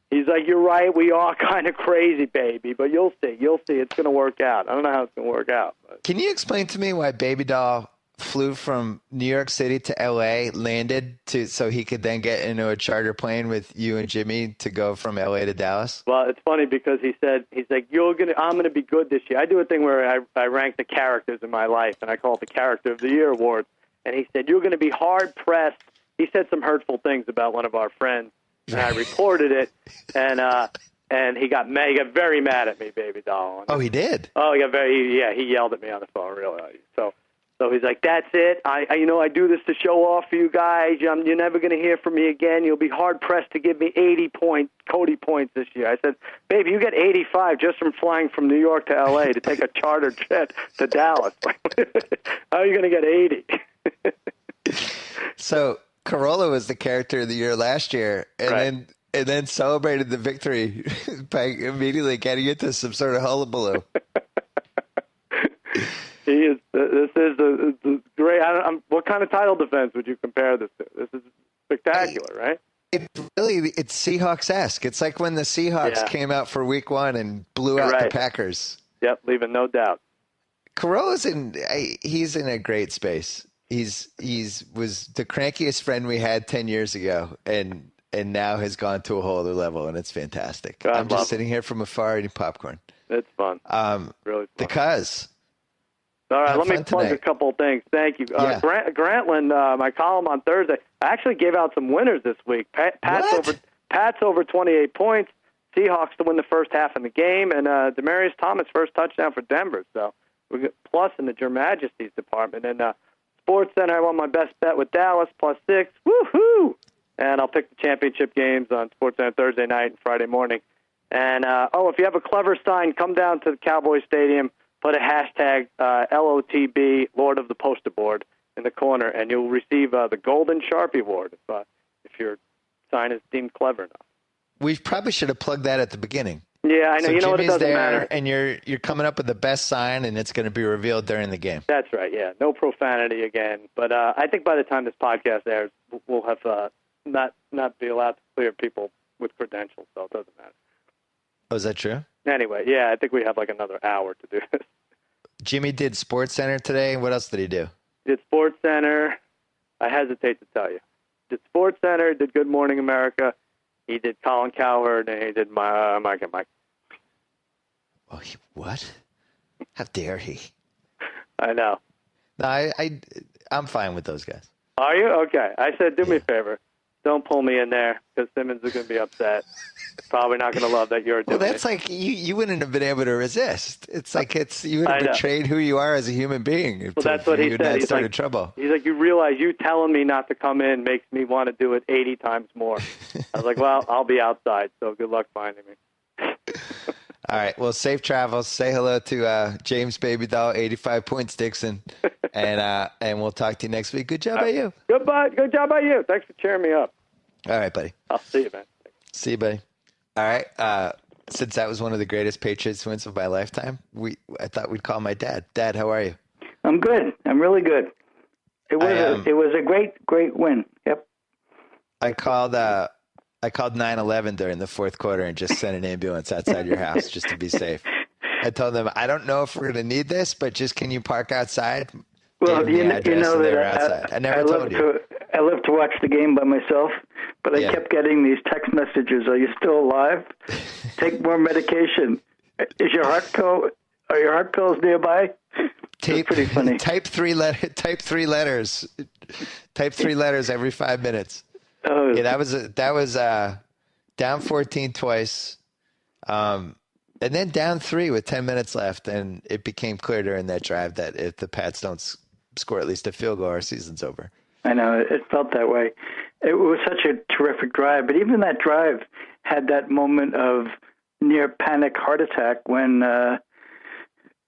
He's like, you're right. We are kind of crazy, baby, but you'll see. You'll see. It's going to work out. I don't know how it's going to work out. But. Can you explain to me why Baby Doll flew from New York City to L.A., landed so he could then get into a charter plane with you and Jimmy to go from L.A. to Dallas? Well, it's funny because he's like, I'm going to be good this year. I do a thing where I rank the characters in my life, and I call it the Character of the Year Award. And he said, you're going to be hard-pressed. He said some hurtful things about one of our friends, and I reported it, and he got very mad at me, Baby Doll. Oh, he did? Oh, he yelled at me on the phone, really. So he's like, that's it. I do this to show off for you guys. You're never going to hear from me again. You'll be hard-pressed to give me 80 Cody points this year. I said, baby, you get 85 just from flying from New York to L.A. to take a charter jet to Dallas. How are you going to get 80? So Corolla was the Character of the Year last year, and then celebrated the victory by immediately getting into some sort of hullabaloo. This is the great. What kind of title defense would you compare this to? This is spectacular, right? It's Seahawks-esque. It's like when the Seahawks came out for Week 1 and blew out the Packers. Yep, leaving no doubt. Corolla's he's in a great space. Was the crankiest friend we had 10 years ago, and now has gone to a whole other level, and it's fantastic. I'm just sitting here from afar eating popcorn. It's fun. Really fun. The Cuz. All right, let me plug a couple of things. Thank you. Grantland, my column on Thursday, I actually gave out some winners this week. Pats over 28 points, Seahawks to win the first half in the game, and Demaryius Thomas first touchdown for Denver. So we got plus in the Your Majesty's department. And Sports Center, I won my best bet with Dallas, +6. Woohoo! And I'll pick the championship games on Sports Center Thursday night and Friday morning. And, if you have a clever sign, come down to the Cowboy Stadium, put a hashtag LOTB, Lord of the Poster Board, in the corner, and you'll receive the Golden Sharpie Award if your sign is deemed clever enough. We probably should have plugged that at the beginning. Yeah, Yeah, I know. So you know what? It Jimmy's doesn't there, matter. and you're coming up with the best sign, and it's going to be revealed during the game. That's right. Yeah, no profanity again. But I think by the time this podcast airs, we'll have not be allowed to clear people with credentials, so it doesn't matter. Oh, is that true? Anyway, yeah, I think we have like another hour to do this. Jimmy did Sports Center today. What else did he do? Did Sports Center. I hesitate to tell you. Did Sports Center, did Good Morning America. He did Colin Cowherd, and he did Mike and Mike. Oh, what? How dare he? I know. No, I'm fine with those guys. Are you? Okay. I said, do me a favor. Don't pull me in there because Simmons is going to be upset. Probably not going to love that you're doing Well, that's it. like you wouldn't have been able to resist. It's like you would have betrayed who you are as a human being. Well, that's what he said. He's like, trouble. He's like, you realize you telling me not to come in makes me want to do it 80 times more. I was like, well, I'll be outside, so good luck finding me. All right. Well, safe travels. Say hello to James Baby Doll, 85 points Dixon, and we'll talk to you next week. Good job by you. Goodbye. Good job by you. Thanks for cheering me up. All right, buddy. I'll see you, man. See you, buddy. All right. Since that was one of the greatest Patriots wins of my lifetime, I thought we'd call my dad. Dad, how are you? I'm good. I'm really good. It was a great win. Yep. I called 911 during the fourth quarter and just sent an ambulance outside your house just to be safe. I told them, I don't know if we're going to need this, but just can you park outside? Well, you know that I never told you. I love to watch the game by myself, but I kept getting these text messages. Are you still alive? Take more medication. Is your heart pill? Are your heart pills nearby? It's pretty funny. Type three letters. Type 3 letters every 5 minutes. Oh, yeah, that was down 14 twice, and then down 3 with 10 minutes left, and it became clear during that drive that if the Pats don't score at least a field goal, our season's over. I know, it felt that way. It was such a terrific drive, but even that drive had that moment of near panic heart attack when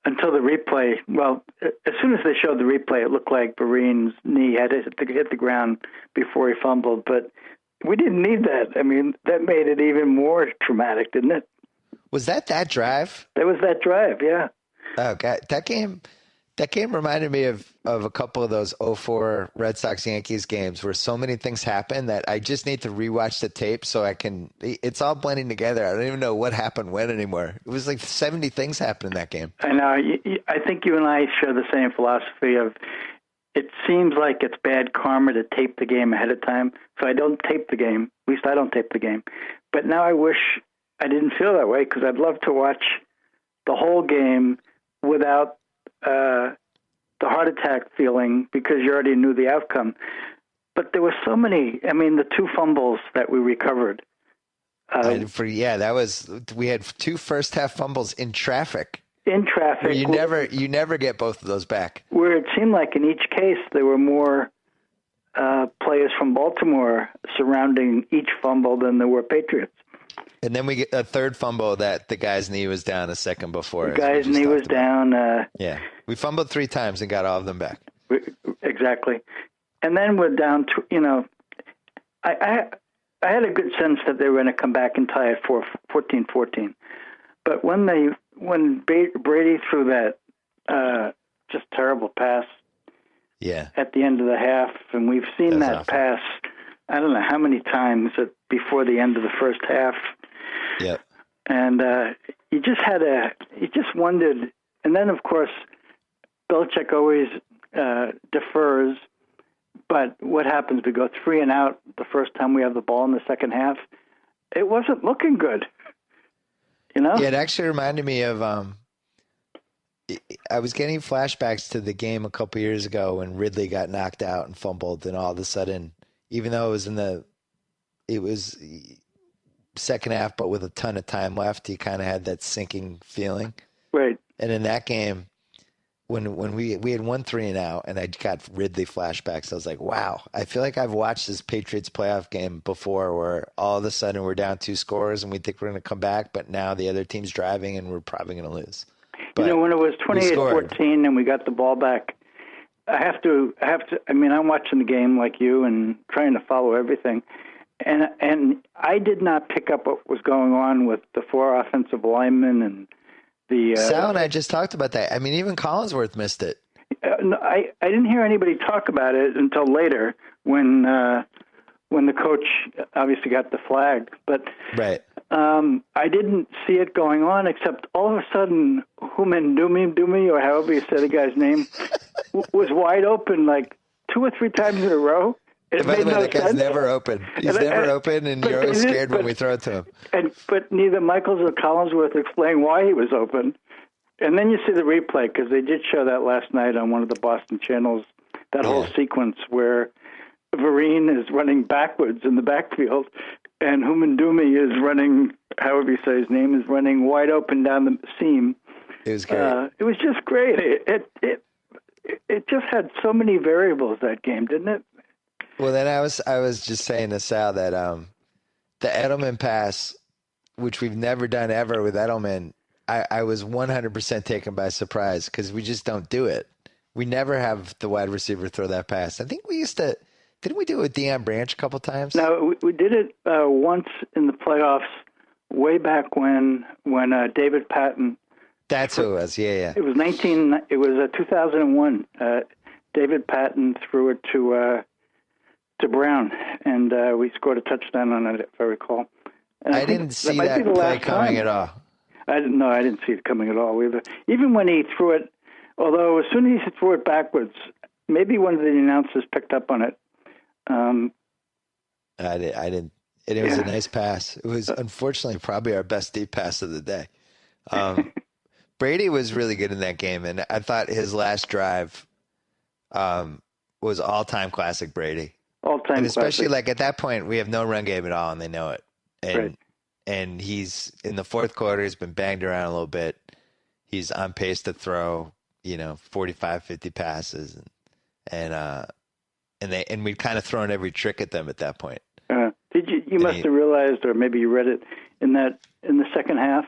until the replay. Well, as soon as they showed the replay, it looked like Bareen's knee had hit the ground before he fumbled, but we didn't need that. I mean, that made it even more traumatic, didn't it? Was that drive? That was that drive, yeah. Oh, God. That game reminded me of a couple of those 2004 Red Sox-Yankees games where so many things happen that I just need to rewatch the tape so I can – it's all blending together. I don't even know what happened when anymore. It was like 70 things happened in that game. I know. I think you and I share the same philosophy of it seems like it's bad karma to tape the game ahead of time, so I don't tape the game. At least I don't tape the game. But now I wish I didn't feel that way because I'd love to watch the whole game without the heart attack feeling because you already knew the outcome. But there were so many. I mean, the 2 fumbles that we recovered. We had 2 first half fumbles in traffic. In traffic, you never get both of those back. Where it seemed like in each case there were more players from Baltimore surrounding each fumble than there were Patriots. And then we get a third fumble that the guy's knee was down a second before. The guy's knee was down. Yeah. We fumbled 3 times and got all of them back. Exactly. And then we're down to, I had a good sense that they were going to come back and tie it 14-14. But when Brady threw that just terrible pass at the end of the half, and we've seen that pass, I don't know how many times before the end of the first half. Yep. And you just wondered. And then, of course, Belichick always defers. But what happens? We go 3 and out the first time we have the ball in the second half. It wasn't looking good. Yeah, it actually reminded me of I was getting flashbacks to the game a couple years ago when Ridley got knocked out and fumbled, and all of a sudden, even though it was second half, but with a ton of time left, he kind of had that sinking feeling. Right. And in that game, when we had won 3 and out, and I got Ridley flashbacks, I was like, wow, I feel like I've watched this Patriots playoff game before where all of a sudden we're down 2 scores and we think we're going to come back, but now the other team's driving and we're probably going to lose. But when it was 28-14 and we got the ball back, I mean, I'm watching the game like you and trying to follow everything. And I did not pick up what was going on with the 4 offensive linemen and the. Sal and I just talked about that. I mean, even Collinsworth missed it. No, I didn't hear anybody talk about it until later when the coach obviously got the flag. But right. I didn't see it going on, except all of a sudden, Human Dumi, or however you say the guy's name, was wide open like 2 or 3 times in a row. It By the made way, no that guy's sense. never open. He's never open, and you're always scared when we throw it to him. But neither Michaels or Collinsworth explained why he was open. And then you see the replay, because they did show that last night on one of the Boston channels, that whole sequence where Vereen is running backwards in the backfield, and Humandumi is running, however you say his name, is running wide open down the seam. It was great. It was just great. It just had so many variables, that game, didn't it? Well, then I was just saying to Sal that the Edelman pass, which we've never done ever with Edelman, I was 100% taken by surprise because we just don't do it. We never have the wide receiver throw that pass. I think we used to. Didn't we do it with Deion Branch a couple times? No, we did it once in the playoffs, way back when David Patton. That's who it was. Yeah. It was 2001. David Patton threw it to Brown, and we scored a touchdown on it, if I recall. And I didn't see that play coming at all. I didn't see it coming at all either. Even when he threw it, although as soon as he threw it backwards, maybe one of the announcers picked up on it. I didn't. It was a nice pass. It was unfortunately probably our best deep pass of the day. Brady was really good in that game, and I thought his last drive was all-time classic Brady. All-time and especially classic. Like at that point, we have no run game at all, and they know it. And he's in the fourth quarter. He's been banged around a little bit. He's on pace to throw, 45, 50 passes, and we'd kind of thrown every trick at them at that point. Did you must have realized, or maybe you read it in the second half,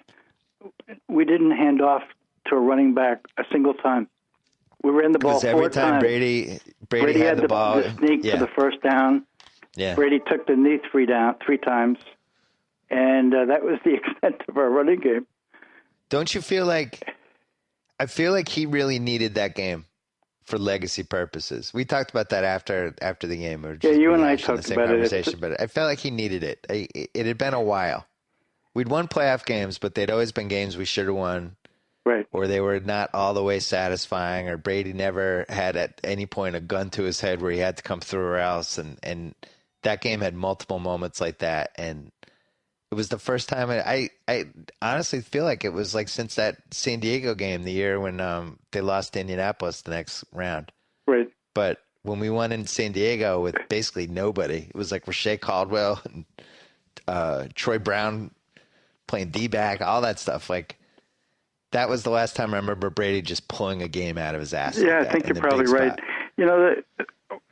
we didn't hand off to a running back a single time. We ran the ball 4 times. Every time Brady had the ball, the sneak for the first down. Yeah. Brady took the knee 3 times, and that was the extent of our running game. Don't you feel like? I feel like he really needed that game for legacy purposes. We talked about that after the game. You and I talked about it. But I felt like he needed it. It had been a while. We'd won playoff games, but they'd always been games we should have won. Right. Or they were not all the way satisfying, or Brady never had at any point a gun to his head where he had to come through or else. And that game had multiple moments like that. And it was the first time I honestly feel like it was like since that San Diego game, the year when they lost to Indianapolis the next round. Right. But when we won in San Diego with basically nobody, it was like Rashae Caldwell and Troy Brown playing D-back, all that stuff. Like, that was the last time I remember Brady just pulling a game out of his ass. Yeah, like I think you're probably right.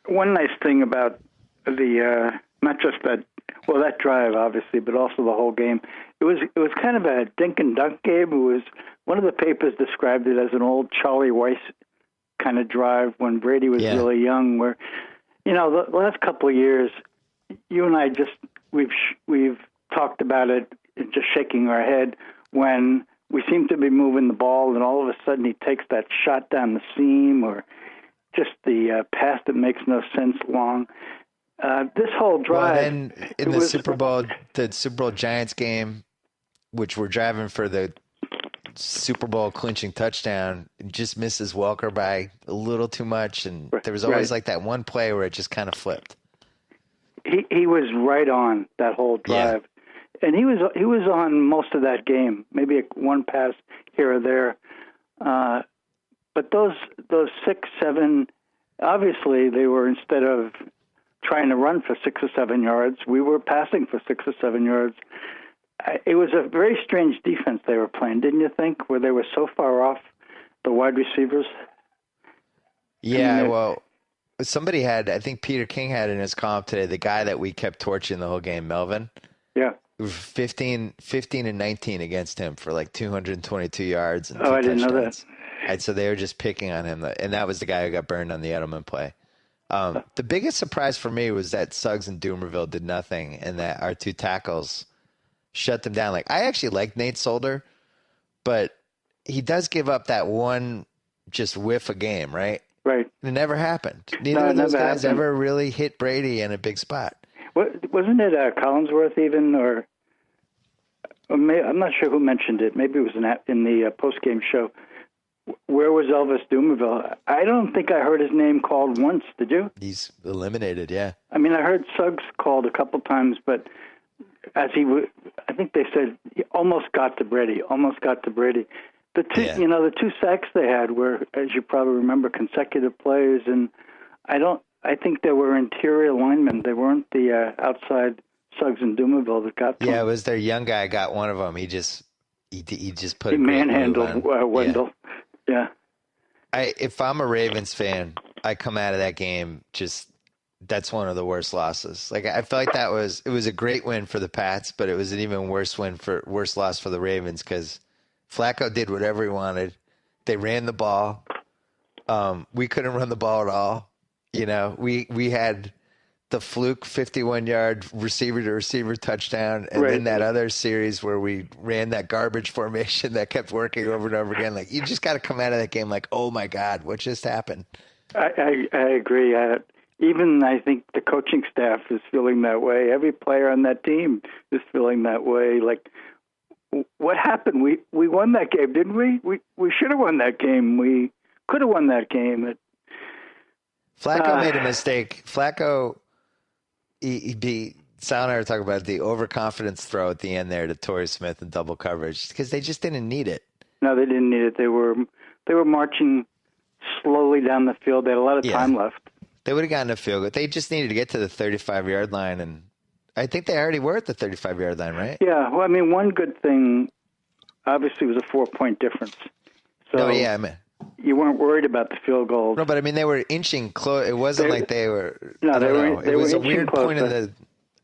One nice thing about the not just that drive, obviously, but also the whole game. It was kind of a dink and dunk game. It was one of the papers described it as an old Charlie Weiss kind of drive when Brady was really young. Where, the last couple of years, you and I we've talked about it, just shaking our head when we seem to be moving the ball, and all of a sudden he takes that shot down the seam, or just the pass that makes no sense long. This whole drive. Well, and in the Super Bowl Giants game, which we're driving for the Super Bowl clinching touchdown, just misses Welker by a little too much, and there was always like that one play where it just kind of flipped. He was right on that whole drive. And he was on most of that game, maybe one pass here or there. But those 6, 7, obviously they were, instead of trying to run for 6 or 7 yards, we were passing for 6 or 7 yards. It was a very strange defense they were playing, didn't you think, where they were so far off the wide receivers? Yeah, well, somebody had, I think Peter King had in his column today, the guy that we kept torching the whole game, Melvin. Yeah. 15 and 19 against him for like 222 yards and 2 touchdowns. I didn't know that. So they were just picking on him, and that was the guy who got burned on the Edelman play. The biggest surprise for me was that Suggs and Doomerville did nothing, and that our two tackles shut them down. Like, I actually like Nate Solder, but he does give up that one just whiff a game, right? Right. It never happened. Neither of those guys ever really hit Brady in a big spot. Wasn't it Collinsworth even, or I'm not sure who mentioned it. Maybe it was in the post-game show. Where was Elvis Doomerville? I don't think I heard his name called once. Did you? He's eliminated, yeah. I mean, I heard Suggs called a couple times, but I think they said he almost got to Brady. The two, the two sacks they had were, as you probably remember, consecutive plays, and I think they were interior linemen. They weren't the outside Suggs and Doomerville that got to Yeah, him. it was their young guy got one of them. He just put he manhandled Wendell. Yeah. If I'm a Ravens fan, I come out of that game that's one of the worst losses. Like, I feel like it was a great win for the Pats, but it was an even worse loss for the Ravens because Flacco did whatever he wanted. They ran the ball. We couldn't run the ball at all. We had the fluke 51-yard receiver-to-receiver touchdown, and then that other series where we ran that garbage formation that kept working over and over again. Like, you just got to come out of that game like, oh, my God, what just happened? I agree. Even I think the coaching staff is feeling that way. Every player on that team is feeling that way. Like, what happened? We won that game, didn't we? We should have won that game. We could have won that game. Flacco made a mistake. Flacco, Sal and I were talking about the overconfidence throw at the end there to Torrey Smith in double coverage because they just didn't need it. No, they didn't need it. They were marching slowly down the field. They had a lot of time left. They would have gotten a field goal. They just needed to get to the 35-yard line, and I think they already were at the 35-yard line, right? Yeah. Well, I mean, one good thing, obviously, was a 4-point difference. So you weren't worried about the field goal. No, but I mean, they were inching close. It wasn't like they were. No, I don't know. It was a weird point closer.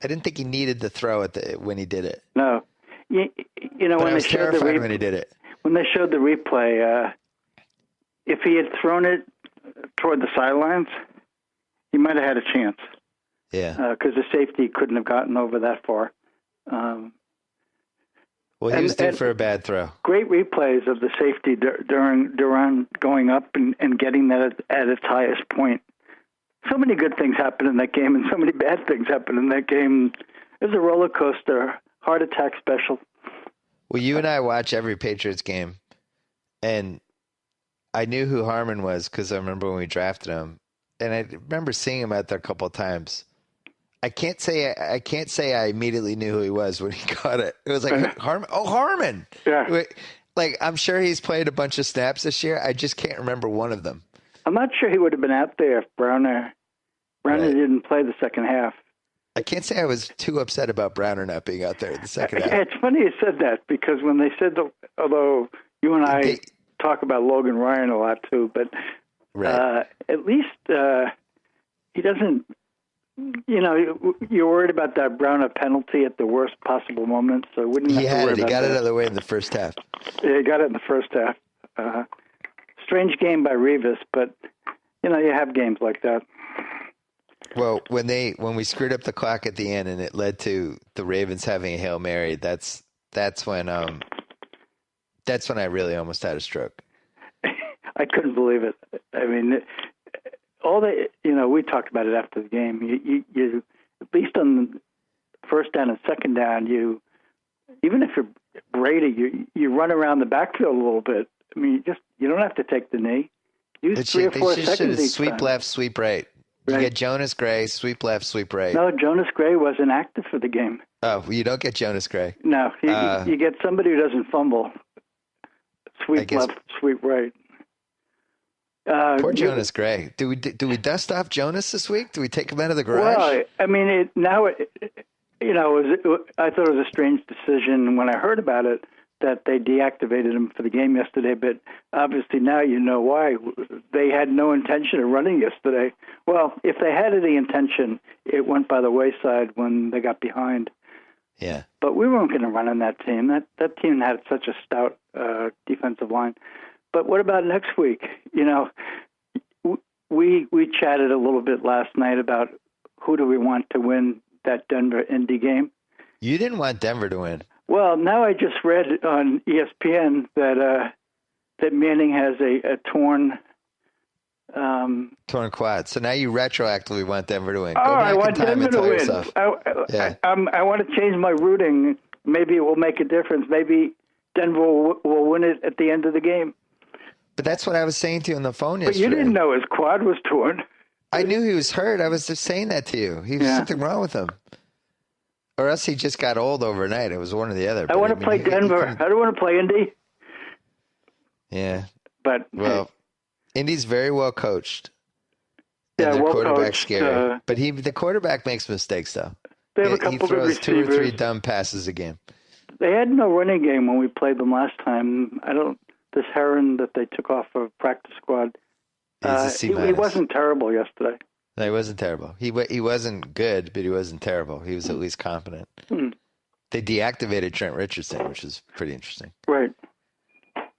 I didn't think he needed the throw when he did it. No. But when I was they showed terrified when he did it. When they showed the replay, if he had thrown it toward the sidelines, he might have had a chance. Yeah. Because the safety couldn't have gotten over that far. Well, he was due for a bad throw. Great replays of the safety during going up and getting that at its highest point. So many good things happened in that game, and so many bad things happened in that game. It was a roller coaster, heart attack special. Well, you and I watch every Patriots game, and I knew who Harmon was because I remember when we drafted him, and I remember seeing him out there a couple of times. I can't say I immediately knew who he was when he got it. It was like Harmon. Oh, Harmon! Yeah. Like, I'm sure he's played a bunch of snaps this year. I just can't remember one of them. I'm not sure he would have been out there if Browner didn't play the second half. I can't say I was too upset about Browner not being out there in the second half. It's funny you said that because when they said, although you and I talk about Logan Ryan a lot too, but at least he doesn't. You're worried about that Browner penalty at the worst possible moment, so wouldn't have to worry about that. He got it out of the way in the first half. Yeah, he got it in the first half. Strange game by Revis, but you have games like that. Well, when we screwed up the clock at the end and it led to the Ravens having a Hail Mary, that's when I really almost had a stroke. I couldn't believe it. I mean, we talked about it after the game. You at least on the first down and second down, even if you're Brady, you run around the backfield a little bit. I mean, you don't have to take the knee. Use 3 or 4 seconds each sweep time. Left, sweep right. You get Jonas Gray, sweep left, sweep right. No, Jonas Gray wasn't active for the game. Oh, you don't get Jonas Gray. No, you get somebody who doesn't fumble. Sweep left, sweep right. Poor Jonas Gray. Do we dust off Jonas this week? Do we take him out of the garage? Well, I mean, I thought it was a strange decision when I heard about it that they deactivated him for the game yesterday, but obviously now you know why. They had no intention of running yesterday. Well, if they had any intention, it went by the wayside when they got behind. Yeah. But we weren't going to run on that team. That team had such a stout defensive line. But what about next week? we chatted a little bit last night about who do we want to win that Denver-Indy game. You didn't want Denver to win. Well, now I just read on ESPN that Manning has a torn quad. So now you retroactively want Denver to win. Oh, Go back I want in time Denver and to tell win. yourself. I want to change my rooting. Maybe it will make a difference. Maybe Denver will win it at the end of the game. But that's what I was saying to you on the phone But yesterday. you didn't know his quad was torn. I knew he was hurt. I was just saying that to you. He was something wrong with him. Or else he just got old overnight. It was one or the other. I want to play Denver. I don't want to play Indy. Yeah. But well, Indy's very well coached. And yeah, their well quarterback's coached, scary. But the quarterback makes mistakes, though. They have a couple he good throws receivers. 2 or 3 dumb passes a game. They had no running game when we played them last time. This Heron that they took off of practice squad. He wasn't terrible yesterday. No, he wasn't terrible. He wasn't good, but he wasn't terrible. He was at least competent. They deactivated Trent Richardson, which is pretty interesting. Right.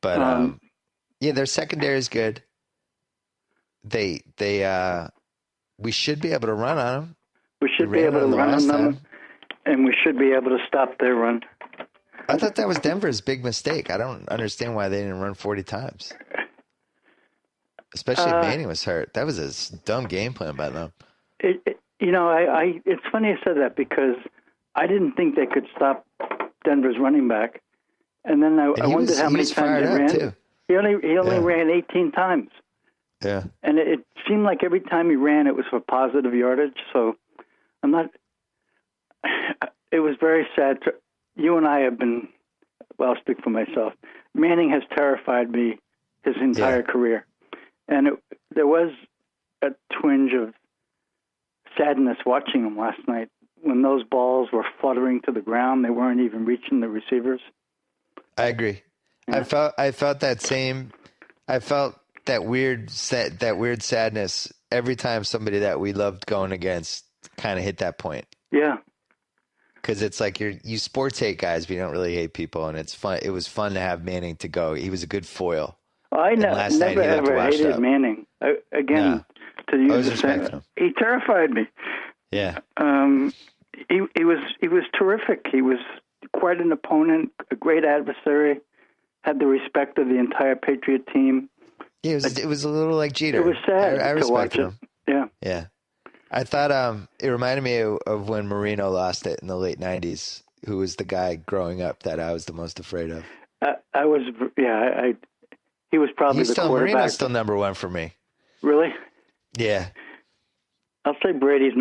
But their secondary is good. We should be able to run on them. We should be able to run on them, and we should be able to stop their run. I thought that was Denver's big mistake. I don't understand why they didn't run 40 times. Especially if Manning was hurt. That was a dumb game plan by them. It's funny you said that because I didn't think they could stop Denver's running back. And then I wondered how many times he ran. Too. He only ran 18 times. Yeah. And it seemed like every time he ran, it was for positive yardage. So it was very sad. You and I have been, well, I'll speak for myself. Manning has terrified me his entire career. And there was a twinge of sadness watching him last night when those balls were fluttering to the ground. They weren't even reaching the receivers. I agree. Yeah. I felt that same. I felt that weird sadness every time somebody that we loved going against kind of hit that point. Yeah. Because it's like you sports hate guys, but you don't really hate people, and it's fun. It was fun to have Manning to go. He was a good foil. I never ever hated Manning. To use the same, he terrified me. Yeah. He was terrific. He was quite an opponent, a great adversary, had the respect of the entire Patriot team. Yeah, it was a little like Jeter. It was sad I to watch him. Yeah. Yeah. I thought it reminded me of when Marino lost it in the late 90s, who was the guy growing up that I was the most afraid of. He was probably the quarterback. Marino's still number one for me. Really? Yeah. I'll say Manning's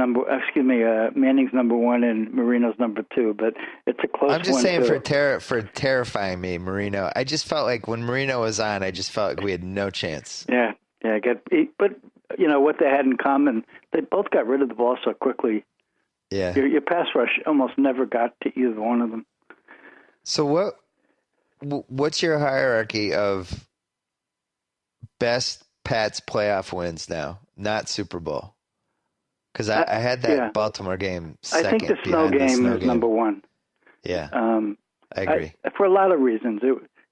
number one and Marino's number two, but it's a close one. I'm just saying too. for terrifying me, Marino. I just felt like when Marino was on, I just felt like we had no chance. Yeah. But what they had in common, they both got rid of the ball so quickly. Yeah. Your pass rush almost never got to either one of them. So what's your hierarchy of best Pats playoff wins now, not Super Bowl? Because I had that Baltimore game second. I think the snow game is number one. Yeah, I agree. For a lot of reasons.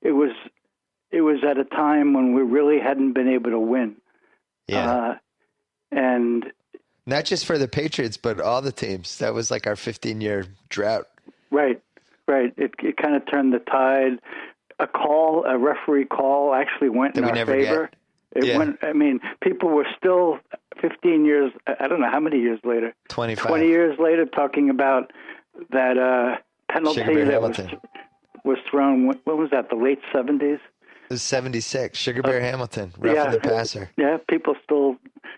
It was at a time when we really hadn't been able to win. Yeah. And not just for the Patriots, but all the teams. That was like our 15-year drought. Right. It kind of turned the tide. A referee call actually went in our favor. It went. I mean, people were still 15 years. I don't know how many years later. 25. 20 years later, talking about that penalty that was thrown. What was that? The late 70s. It was 76. Sugar Bear Hamilton, roughing the passer. Yeah, people still,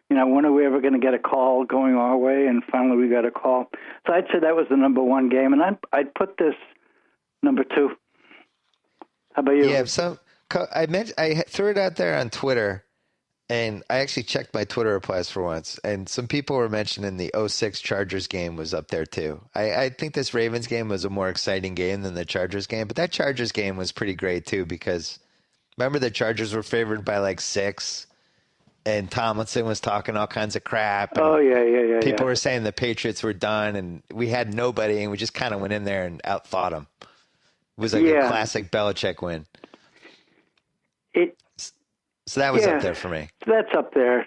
when are we ever going to get a call going our way? And finally, we got a call. So I'd say that was the number one game, and I'd put this number two. How about you? Yeah, so I threw it out there on Twitter, and I actually checked my Twitter replies for once, and some people were mentioning the 06 Chargers game was up there too. I think this Ravens game was a more exciting game than the Chargers game, but that Chargers game was pretty great too because remember the Chargers were favored by like 6, and Tomlinson was talking all kinds of crap. Oh, yeah. People were saying the Patriots were done, and we had nobody, and we just kind of went in there and outthought them. It was like a classic Belichick win. So that was up there for me. That's up there.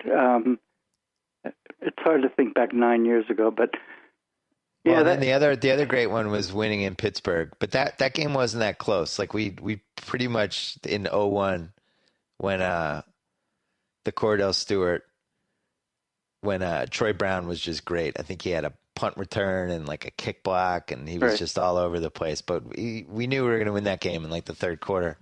It's hard to think back 9 years ago, but yeah. Well, then the other great one was winning in Pittsburgh, but that game wasn't that close. Like we pretty much in 0-1 when the Cordell Stewart, when Troy Brown was just great. I think he had a punt return and like a kick block, and he was just all over the place. But we knew we were going to win that game in like the third quarter.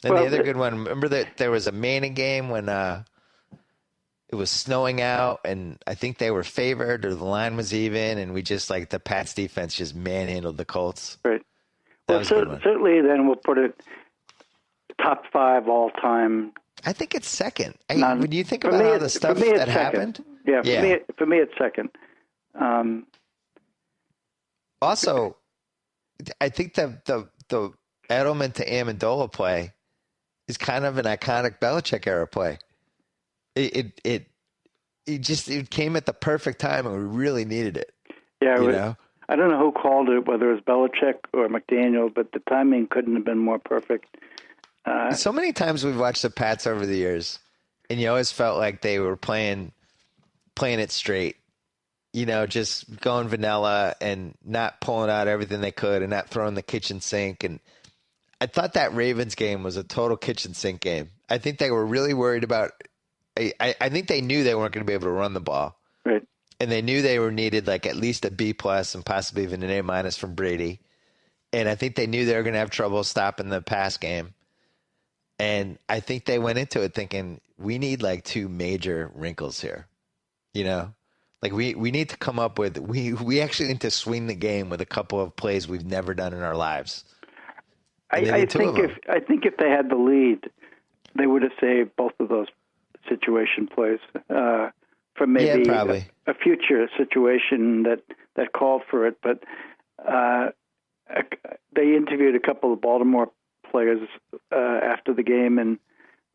Then the other good one, remember that there was a Manning game when it was snowing out, and I think they were favored or the line was even, and we just like the Pats defense just manhandled the Colts. Right. That was a good one. Certainly then we'll put it top 5 all time. I think it's second. When you think about all the stuff that happened. Yeah, for me it's second. Also, I think the Edelman to Amendola play is kind of an iconic Belichick era play. It came at the perfect time, and we really needed it. Yeah, I don't know who called it, whether it was Belichick or McDaniel, but the timing couldn't have been more perfect. So many times we've watched the Pats over the years, and you always felt like they were playing it straight. Just going vanilla and not pulling out everything they could and not throwing the kitchen sink. And I thought that Ravens game was a total kitchen sink game. I think they were really worried about I think they knew they weren't going to be able to run the ball. Right. And they knew they were needed like at least a B+ and possibly even an A- from Brady. And I think they knew they were going to have trouble stopping the pass game. And I think they went into it thinking, we need like 2 major wrinkles here. Like we need to come up with we actually need to swing the game with a couple of plays we've never done in our lives. I think if they had the lead, they would have saved both of those situation plays for maybe a future situation that called for it. But they interviewed a couple of Baltimore players after the game, and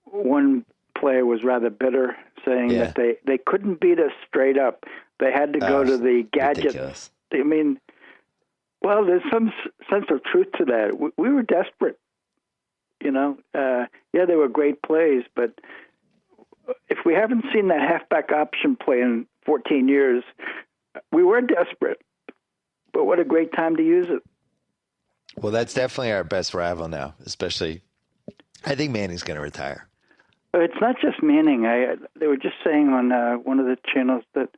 one player was rather bitter, saying that they couldn't beat us straight up. They had to go to the gadget. Ridiculous. I mean, well, there's some sense of truth to that. We were desperate. They were great plays, but if we haven't seen that halfback option play in 14 years, we were desperate. But what a great time to use it. Well, that's definitely our best rival now, especially I think Manning's going to retire. It's not just Manning. They were just saying on one of the channels that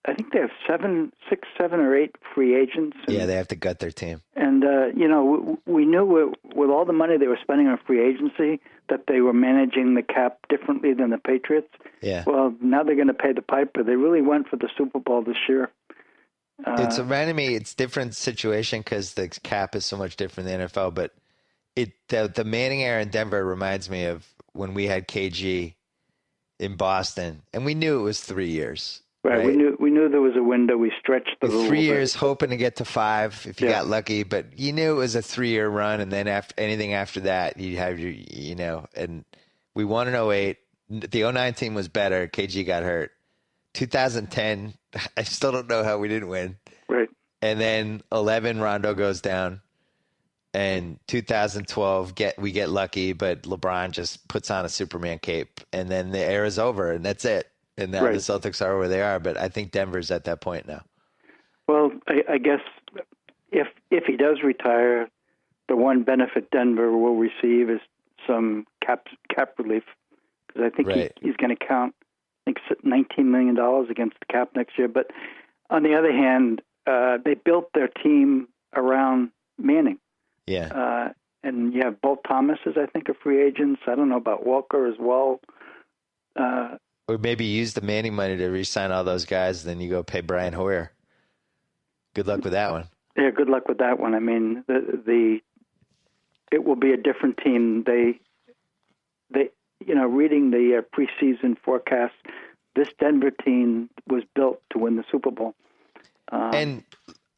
I think they have 6, 7, or 8 free agents. And, they have to gut their team. And, we knew with all the money they were spending on free agency that they were managing the cap differently than the Patriots. Yeah. Well, now they're going to pay the piper. They really went for the Super Bowl this year. It's reminding me, it's a different situation because the cap is so much different in the NFL, but the Manning era in Denver reminds me of when we had KG in Boston, and we knew it was 3 years. Right. We knew there was a window. We stretched the rule. 3 years, hoping to get to 5 if you got lucky, but you knew it was a 3-year run, and then anything after that, you have your, and we won in 08. The 09 team was better. KG got hurt. 2010, I still don't know how we didn't win. Right. And then 11, Rondo goes down. And 2012, we get lucky, but LeBron just puts on a Superman cape, and then the era's over, and that's it. And now the Celtics are where they are, but I think Denver's at that point now. Well, I guess if he does retire, the one benefit Denver will receive is some cap relief, because I think he's going to count, I think, $19 million against the cap next year. But on the other hand, they built their team around Manning. Yeah. And you have both Thomases, I think, are free agents. I don't know about Walker as well. Or maybe use the Manning money to re-sign all those guys, then you go pay Brian Hoyer. Good luck with that one. Yeah, good luck with that one. I mean, it will be a different team. They reading the preseason forecast, this Denver team was built to win the Super Bowl. And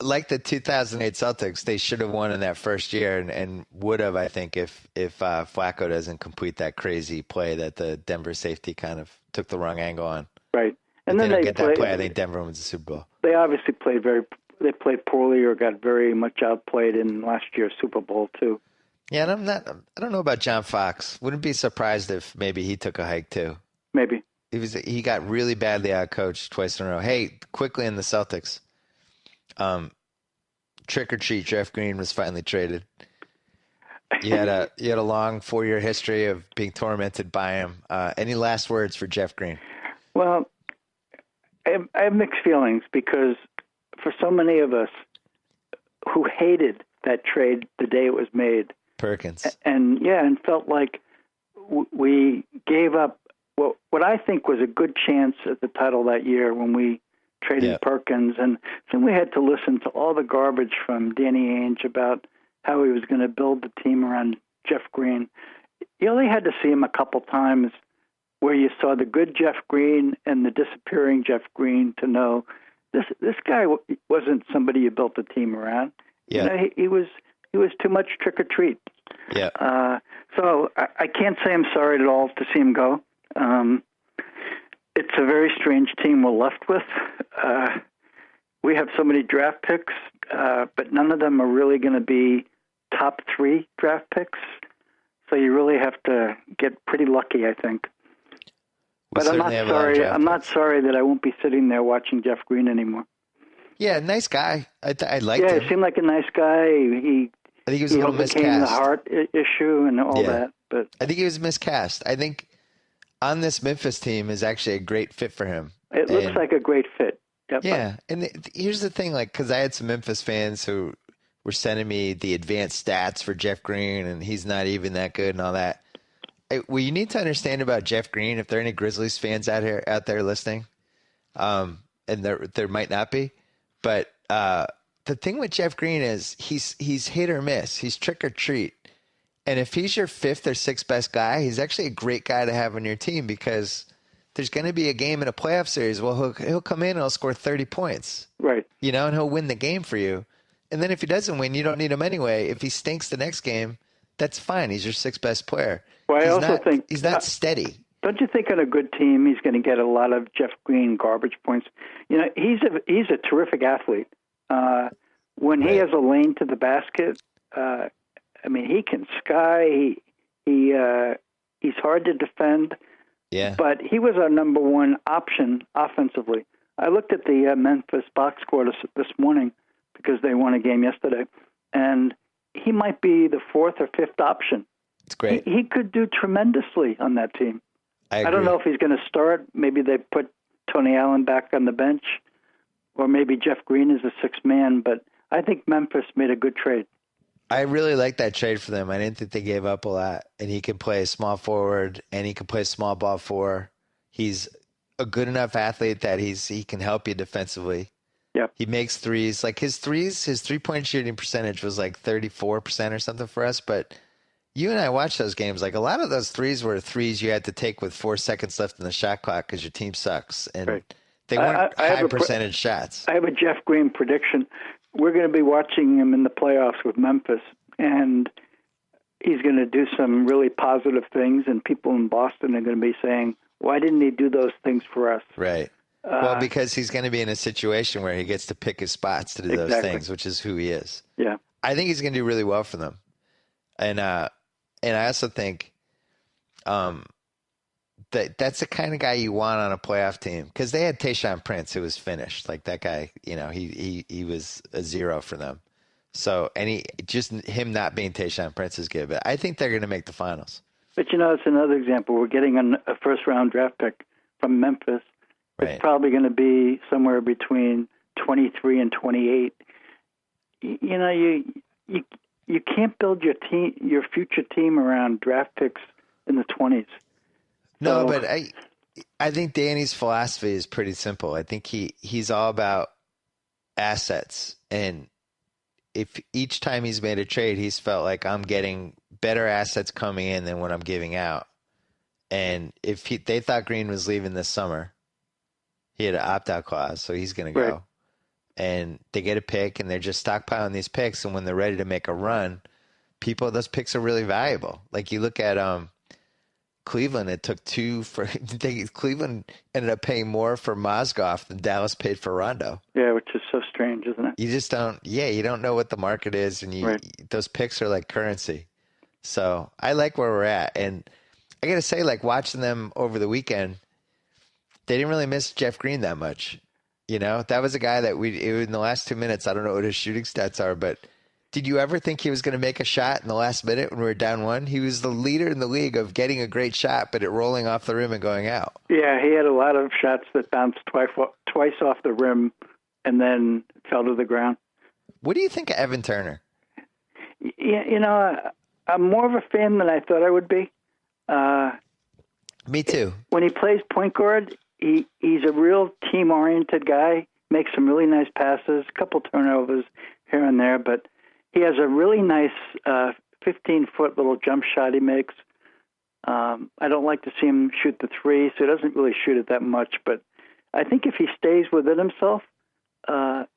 like the 2008 Celtics, they should have won in that first year and would have, I think, if Flacco doesn't complete that crazy play that the Denver safety kind of took the wrong angle on. Right. And if then they don't get that play, I think Denver wins the Super Bowl. They obviously played poorly or got very much outplayed in last year's Super Bowl too. Yeah, and I don't know about John Fox. Wouldn't be surprised if maybe he took a hike too. Maybe. He got really badly outcoached twice in a row. Hey, quickly in the Celtics. Trick or treat, Jeff Green was finally traded. You had a long 4-year history of being tormented by him. Any last words for Jeff Green? Well, I have mixed feelings because for so many of us who hated that trade the day it was made, Perkins, and felt like we gave up what I think was a good chance at the title that year when we traded Perkins, and then we had to listen to all the garbage from Danny Ainge about how he was going to build the team around Jeff Green. You only had to see him a couple times where you saw the good Jeff Green and the disappearing Jeff Green to know this guy wasn't somebody you built a team around. Yeah. You know, he was too much trick or treat. Yeah. So I can't say I'm sorry at all to see him go. It's a very strange team we're left with. We have so many draft picks, but none of them are really going to be top 3 draft picks. So you really have to get pretty lucky, I think. But I'm not sorry. I'm not sorry that I won't be sitting there watching Jeff Green anymore. Yeah, nice guy. I liked him. Yeah, he seemed like a nice guy. I think he was a little overcame miscast. the heart issue and all that. But I think he was miscast. I think on this Memphis team is actually a great fit for him. It looks like a great fit. Yep. Yeah, and here's the thing, like, because I had some Memphis fans who were sending me the advanced stats for Jeff Green, and he's not even that good and all that. What you need to understand about Jeff Green, if there are any Grizzlies fans out there listening, and there might not be, but the thing with Jeff Green is he's hit or miss. He's trick or treat. And if he's your 5th or 6th best guy, he's actually a great guy to have on your team because there's going to be a game in a playoff series. Well, he'll come in and he'll score 30 points. Right. You know, and he'll win the game for you. And then if he doesn't win, you don't need him anyway. If he stinks the next game, that's fine. He's your 6th best player. Well, I also think he's not steady. Don't you think on a good team he's going to get a lot of Jeff Green garbage points? You know, he's a terrific athlete. When he has a lane to the basket, I mean, he can sky. He's hard to defend. Yeah. But he was our number 1 option offensively. I looked at the Memphis box score this morning because they won a game yesterday, and he might be the 4th or 5th option. It's great. He could do tremendously on that team. I don't know if he's going to start. Maybe they put Tony Allen back on the bench, or maybe Jeff Green is a 6th man, but I think Memphis made a good trade. I really like that trade for them. I didn't think they gave up a lot. And he can play small forward, and he can play small ball 4. He's a good enough athlete that he can help you defensively. Yeah. He makes threes. Like his 3-point shooting percentage was like 34% or something for us. But you and I watched those games. Like a lot of those threes were threes you had to take with 4 seconds left in the shot clock because your team sucks. And they weren't high percentage shots. I have a Jeff Green prediction. We're going to be watching him in the playoffs with Memphis, and he's going to do some really positive things, and people in Boston are going to be saying, why didn't he do those things for us? Right. Well, because he's going to be in a situation where he gets to pick his spots to do those things, which is who he is. Yeah. I think he's going to do really well for them. And I also think that's the kind of guy you want on a playoff team because they had Tayshaun Prince, who was finished. Like that guy, you know, he was a 0 for them. So just him not being Tayshaun Prince is good. But I think they're going to make the finals. But, you know, it's another example. We're getting a first-round draft pick from Memphis. Right. It's probably going to be somewhere between 23 and 28. You know, you can't build your future team around draft picks in the 20s. No, but I think Danny's philosophy is pretty simple. I think he's all about assets. And if each time he's made a trade, he's felt like I'm getting better assets coming in than what I'm giving out. And if they thought Green was leaving this summer, he had an opt-out clause, so he's going to go. Right. And they get a pick, and they're just stockpiling these picks. And when they're ready to make a run, those picks are really valuable. Like you look at Cleveland, it took 2 for Cleveland ended up paying more for Mozgov than Dallas paid for Rondo. Yeah, which is so strange, isn't it? You just don't. Yeah, you don't know what the market is, and those picks are like currency. So I like where we're at. And I got to say, like, watching them over the weekend, they didn't really miss Jeff Green that much. You know, that was a guy that in the last 2 minutes, I don't know what his shooting stats are, but did you ever think he was going to make a shot in the last minute when we were down one? He was the leader in the league of getting a great shot, but it rolling off the rim and going out. Yeah, he had a lot of shots that bounced twice off the rim and then fell to the ground. What do you think of Evan Turner? Yeah, you know, I'm more of a fan than I thought I would be. Me too. When he plays point guard, he's a real team-oriented guy, makes some really nice passes, a couple turnovers here and there, but he has a really nice 15-foot little jump shot he makes. I don't like to see him shoot the three, so he doesn't really shoot it that much, but I think if he stays within himself,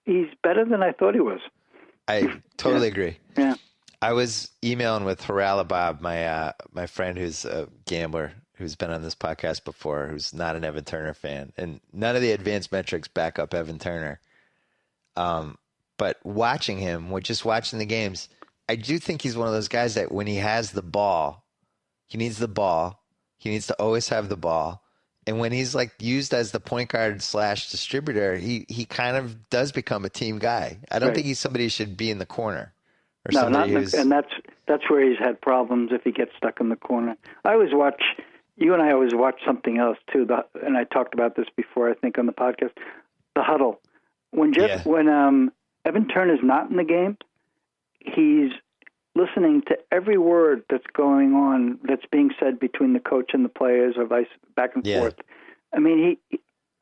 he's better than I thought he was. I totally agree. Yeah. I was emailing with Haralabob, my friend who's a gambler who's been on this podcast before, who's not an Evan Turner fan, and none of the advanced metrics back up Evan Turner. But watching him, just watching the games, I do think he's one of those guys that when he has the ball, he needs the ball. He needs to always have the ball. And when he's like used as the point guard / distributor, he kind of does become a team guy. I don't think he's somebody who should be in the corner. Or no, somebody who's... and that's where he's had problems if he gets stuck in the corner. You and I always watch something else too, and I talked about this before, I think, on the podcast. The huddle. When Evan Turner's not in the game, he's listening to every word that's going on, that's being said between the coach and the players, or back and forth. I mean,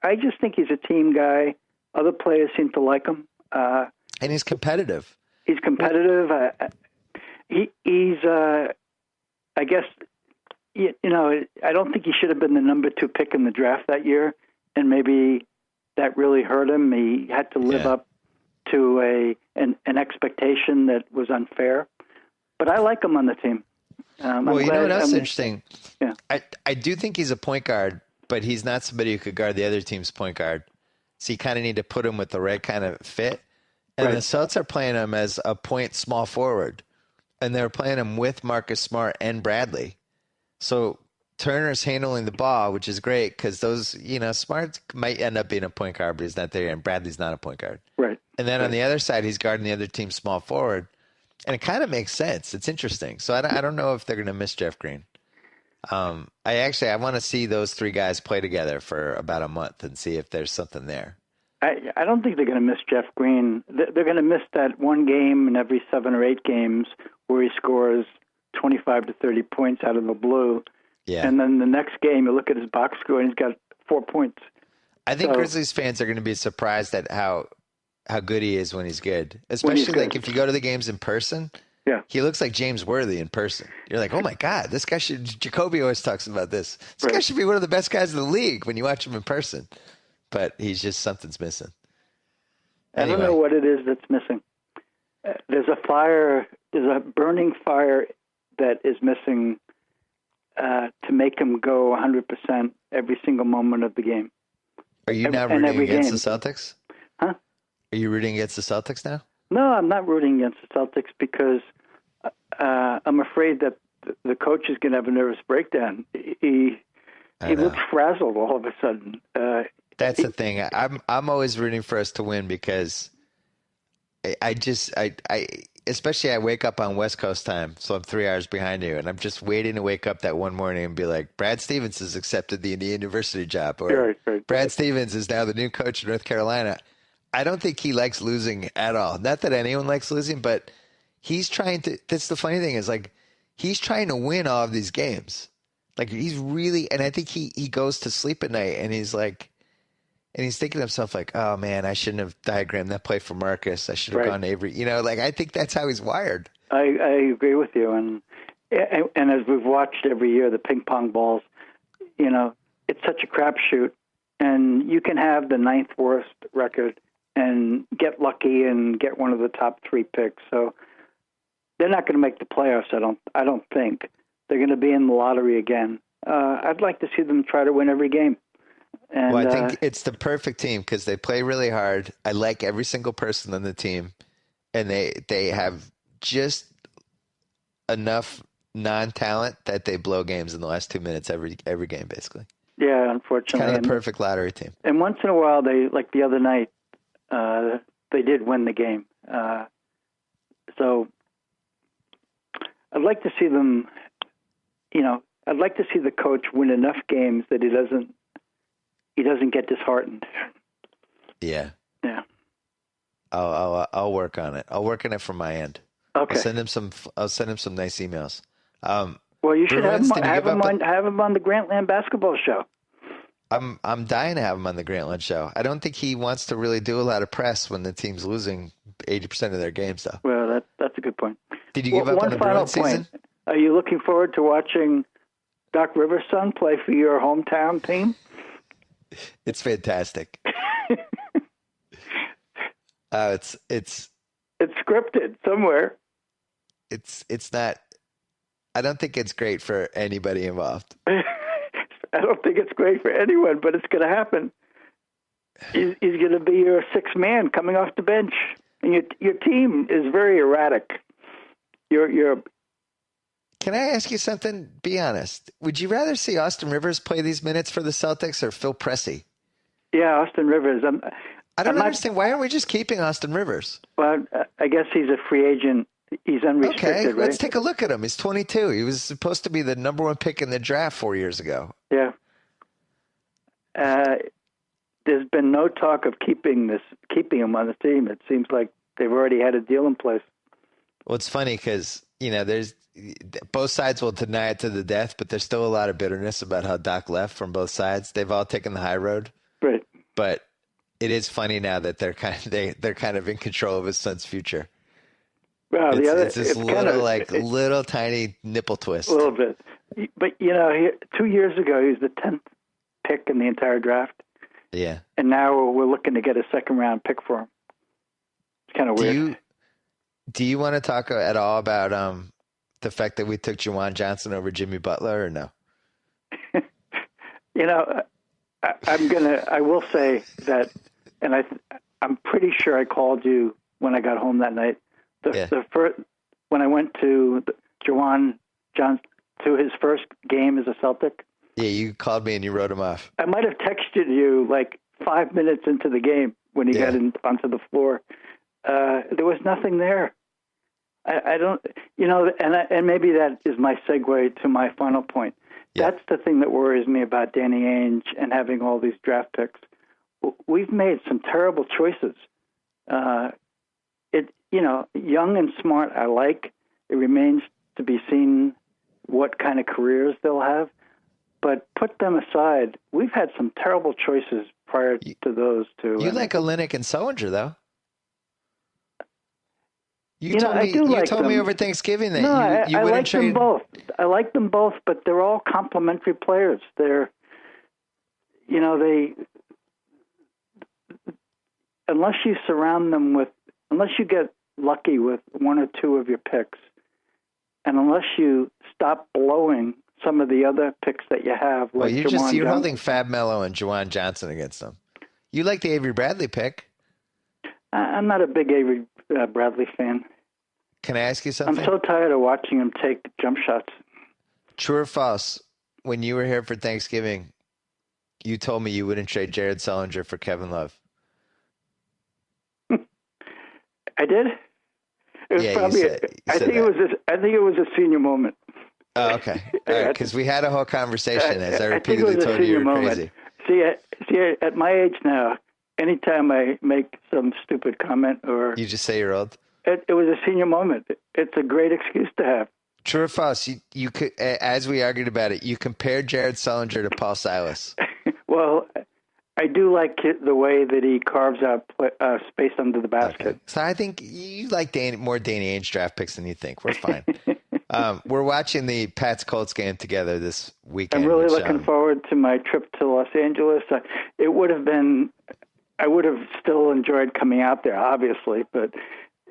I just think he's a team guy. Other players seem to like him. And he's competitive. He's competitive. He's I guess, you know, I don't think he should have been the number 2 pick in the draft that year, and maybe that really hurt him. He had to live up to an expectation that was unfair. But I like him on the team. Well, you know what else is interesting? Yeah. I do think he's a point guard, but he's not somebody who could guard the other team's point guard. So you kind of need to put him with the right kind of fit. And the Celtics are playing him as a point small forward. And they're playing him with Marcus Smart and Bradley. So Turner's handling the ball, which is great because those, you know, Smart might end up being a point guard, but he's not there. And Bradley's not a point guard. Right. And then on the other side, he's guarding the other team's small forward. And it kind of makes sense. It's interesting. So I don't know if they're going to miss Jeff Green. I want to see those 3 guys play together for about a month and see if there's something there. I don't think they're going to miss Jeff Green. They're going to miss that one game in every 7 or 8 games where he scores 25 to 30 points out of the blue. Yeah. And then the next game, you look at his box score and he's got 4 points. I think Grizzlies fans are going to be surprised at how good he is when he's good. Especially like if you go to the games in person. Yeah. He looks like James Worthy in person. You're like, oh my God, this guy should, Jacoby always talks about this. This guy should be one of the best guys in the league when you watch him in person. But something's missing. Anyway. I don't know what it is that's missing. There's a burning fire that is missing to make him go 100% every single moment of the game. Are you now rooting against the Celtics? Huh? Are you rooting against the Celtics now? No, I'm not rooting against the Celtics because I'm afraid that the coach is going to have a nervous breakdown. He looks frazzled all of a sudden. That's the thing. I'm always rooting for us to win because I especially I wake up on West Coast time, so I'm 3 hours behind you, and I'm just waiting to wake up that one morning and be like, Brad Stevens has accepted the Indiana University job, or Brad Stevens is now the new coach of North Carolina. I don't think he likes losing at all. Not that anyone likes losing, but he's trying to. That's the funny thing is like he's trying to win all of these games. Like he's really, and I think he goes to sleep at night and he's like. And he's thinking to himself like, oh, man, I shouldn't have diagrammed that play for Marcus. I should have gone to Avery. You know, like I think that's how he's wired. I agree with you. And as we've watched every year, the ping pong balls, you know, it's such a crapshoot. And you can have the 9th worst record and get lucky and get one of the top 3 picks. So they're not going to make the playoffs, I don't think. They're going to be in the lottery again. I'd like to see them try to win every game. And, well, I think it's the perfect team because they play really hard. I like every single person on the team, and they have just enough non-talent that they blow games in the last 2 minutes every game, basically. Yeah, It's unfortunately. kind of the perfect lottery team. And once in a while, they, like the other night, they did win the game. So I'd like to see them, I'd like to see the coach win enough games that he doesn't get disheartened. Yeah. Yeah. I'll work on it. I'll work on it from my end. Okay. I'll send him some nice emails. Well, you should have him on the Grantland basketball show. I'm dying to have him on the Grantland show. I don't think he wants to really do a lot of press when the team's losing 80% of their games, though. Well, that's a good point. Did you give up on the Bruins season? Are you looking forward to watching Doc Rivers' son play for your hometown team? It's fantastic. It's scripted somewhere. It's not. I don't think it's great for anybody involved. I don't think it's great for anyone, but it's going to happen. He's going to be your sixth man coming off the bench, and your team is very erratic. You're. Can I ask you something? Be honest. Would you rather see Austin Rivers play these minutes for the Celtics or Phil Pressey? Yeah, Austin Rivers. I don't understand. Why aren't we just keeping Austin Rivers? Well, I guess he's a free agent. He's unrestricted, okay, right? Let's take a look at him. He's 22. He was supposed to be the number one pick in the draft 4 years ago. Yeah. There's been no talk of keeping him on the team. It seems like they've already had a deal in place. Well, it's funny because, there's both sides will deny it to the death, but there's still a lot of bitterness about how Doc left from both sides. They've all taken the high road. Right. But it is funny now that they're kind of in control of his son's future. Well, it's this little tiny nipple twist. A little bit. But, 2 years ago, he was the 10th pick in the entire draft. Yeah. And now we're looking to get a second-round pick for him. It's kind of weird. Do you want to talk at all about the fact that we took Juwan Johnson over Jimmy Butler or no? I will say that, and I'm pretty sure I called you when I got home that night. When I went to Juwan Johnson to his first game as a Celtic. Yeah, you called me and you wrote him off. I might have texted you like 5 minutes into the game when he got onto the floor. There was nothing there. I don't, and maybe that is my segue to my final point. Yeah. That's the thing that worries me about Danny Ainge and having all these draft picks. We've made some terrible choices. Young and smart, I like. It remains to be seen what kind of careers they'll have. But put them aside, we've had some terrible choices prior to those two. You like Olynyk and Sullinger, though. You told me over Thanksgiving that you wouldn't trade. I like them both. I like them both, but they're all complementary players. They're, unless you get lucky with one or two of your picks, and unless you stop blowing some of the other picks that you have, like you're holding Fab Melo and Juwan Johnson against them. You like the Avery Bradley pick. I'm not a big Avery Bradley fan. Can I ask you something? I'm so tired of watching him take jump shots. True or false? When you were here for Thanksgiving, you told me you wouldn't trade Jared Sullinger for Kevin Love. I did. It was probably. I think it was a senior moment. Oh, okay. All right, because we had a whole conversation as I repeatedly told you were crazy. See, at my age now, anytime I make some stupid comment or you just say you're old. It was a senior moment. It's a great excuse to have. True or false? You could, as we argued about it, you compared Jared Sullinger to Paul Silas. Well, I do like the way that he carves out space under the basket. Okay. So I think you like more Danny Ainge draft picks than you think. We're fine. We're watching the Pats-Colts game together this weekend. I'm really looking forward to my trip to Los Angeles. I would have still enjoyed coming out there, obviously, but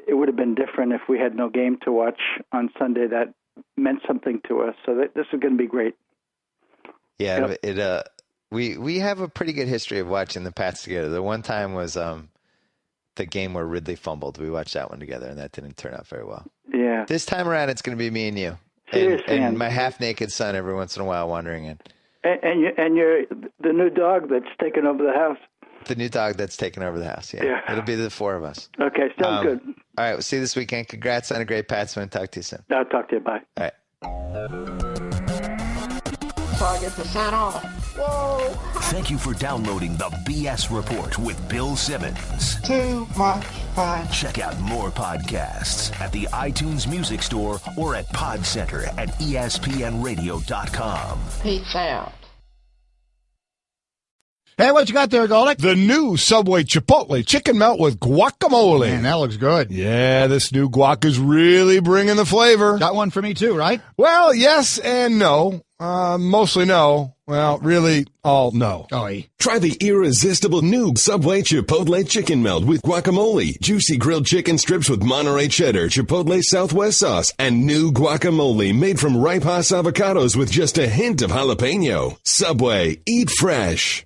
it would have been different if we had no game to watch on Sunday. That meant something to us. So this is going to be great. Yeah, we have a pretty good history of watching the Pats together. The one time was the game where Ridley fumbled. We watched that one together, and that didn't turn out very well. Yeah. This time around, it's going to be me and you. and my half-naked son every once in a while wandering in. And you're the new dog that's taken over the house. The new dog that's taken over the house, yeah. It'll be the four of us. Okay, sounds good. All right, we'll see you this weekend. Congrats on a great Patsman. Talk to you soon. I'll talk to you. Bye. All right. Target percent off. Whoa. Thank you for downloading the BS Report with Bill Simmons. Too much fun. Check out more podcasts at the iTunes Music Store or at Podcenter at ESPNradio.com. Peace out. Hey, what you got there, Golick? The new Subway Chipotle chicken melt with guacamole. Man, that looks good. Yeah, this new guac is really bringing the flavor. Got one for me too, right? Well, yes and no. Mostly no. Well, really, all no. Try the irresistible new Subway Chipotle chicken melt with guacamole, juicy grilled chicken strips with Monterey cheddar, Chipotle Southwest sauce, and new guacamole made from ripe Hass avocados with just a hint of jalapeno. Subway, eat fresh.